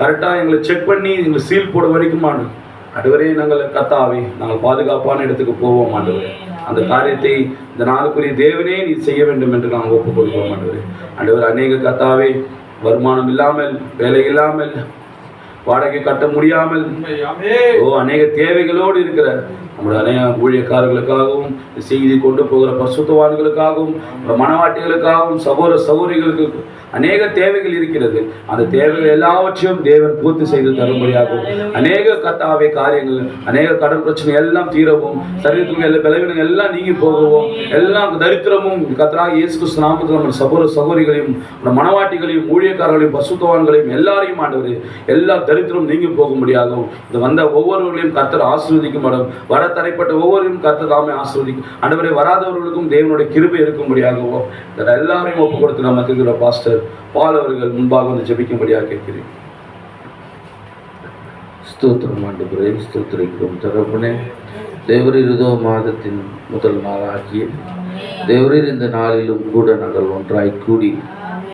கரெக்டாக எங்களை செக் பண்ணி எங்களை சீல் போட வரைக்கும் ஆண்டவரே நாங்கள் கர்த்தாவே நாங்கள் பாதுகாப்பான இடத்துக்கு போவோம் ஆண்டவரே. அந்த காரியத்தை இந்த நாளுக்குரிய தேவனே நீ செய்ய வேண்டும் என்று நாங்கள் ஒப்புக்கொள்வோம் ஆண்டவரே. ஆண்டவர், அநேக கர்த்தாவே வருமானம் இல்லாமல், வேலை இல்லாமல், வாடகை கட்ட முடியாமல், அநேக தேவைகளோடு இருக்கிற நம்முடைய அநேக ஊழியக்காரர்களுக்காகவும், செய்தி கொண்டு போகிற பரிசுத்தவான்களுக்காகவும், மனவாட்டிகளுக்காகவும், சகோதர சகோதரிகளுக்கு அநேக தேவைகள் இருக்கிறது. அந்த தேவைகள் எல்லாவற்றையும் தேவன் பூர்த்தி செய்து தரும்படியாகவும், அநேக கர்த்தாவே காரியங்கள், அநேக கடன் பிரச்சனை எல்லாம் தீரவும், சரீரத்துக்கு எல்லா பலவீனங்கள் எல்லாம் நீங்கி போகவும், எல்லாம் தரித்திரமும் கர்த்தராகிய இயேசு கிறிஸ்து நாமத்தில் நம்ம சகோதர சகோதரிகளையும், மனவாட்டிகளையும், ஊழியக்காரர்களையும், பரிசுத்தவான்களையும் எல்லாரையும் ஆண்டவரே, எல்லா தரித்திரம் நீங்கி போகும்படியாகவும், இந்த வந்த ஒவ்வொருவர்களையும் கர்த்தர் ஆசீர்வதிக்கும் இடம், வர தடைப்பட்ட ஒவ்வொருவரையும் கர்த்தர் தாமே ஆசீர்வதிக்கும் ஆண்டவரே. வராதவர்களுக்கும் தேவனுடைய கிருபை இருக்கும்படியாகவும் எல்லாரையும் ஒப்பு கொடுத்து நமக்கு இருக்கிற பாஸ்டர் பால் அவர்கள் முன்பாக வந்து ஜெபிக்கும்படியாக கேட்கிறேன். ஸ்தோத்திரம் ஆண்டவரே, ஸ்தோத்திரிக்கிறோம் தகப்பனே. தேவரீர் இதோ மாதத்தின் முதல் நாளாகிய தேவரீர் இந்த நாளிலும் கூட நாங்கள் ஒன்றாய் கூடி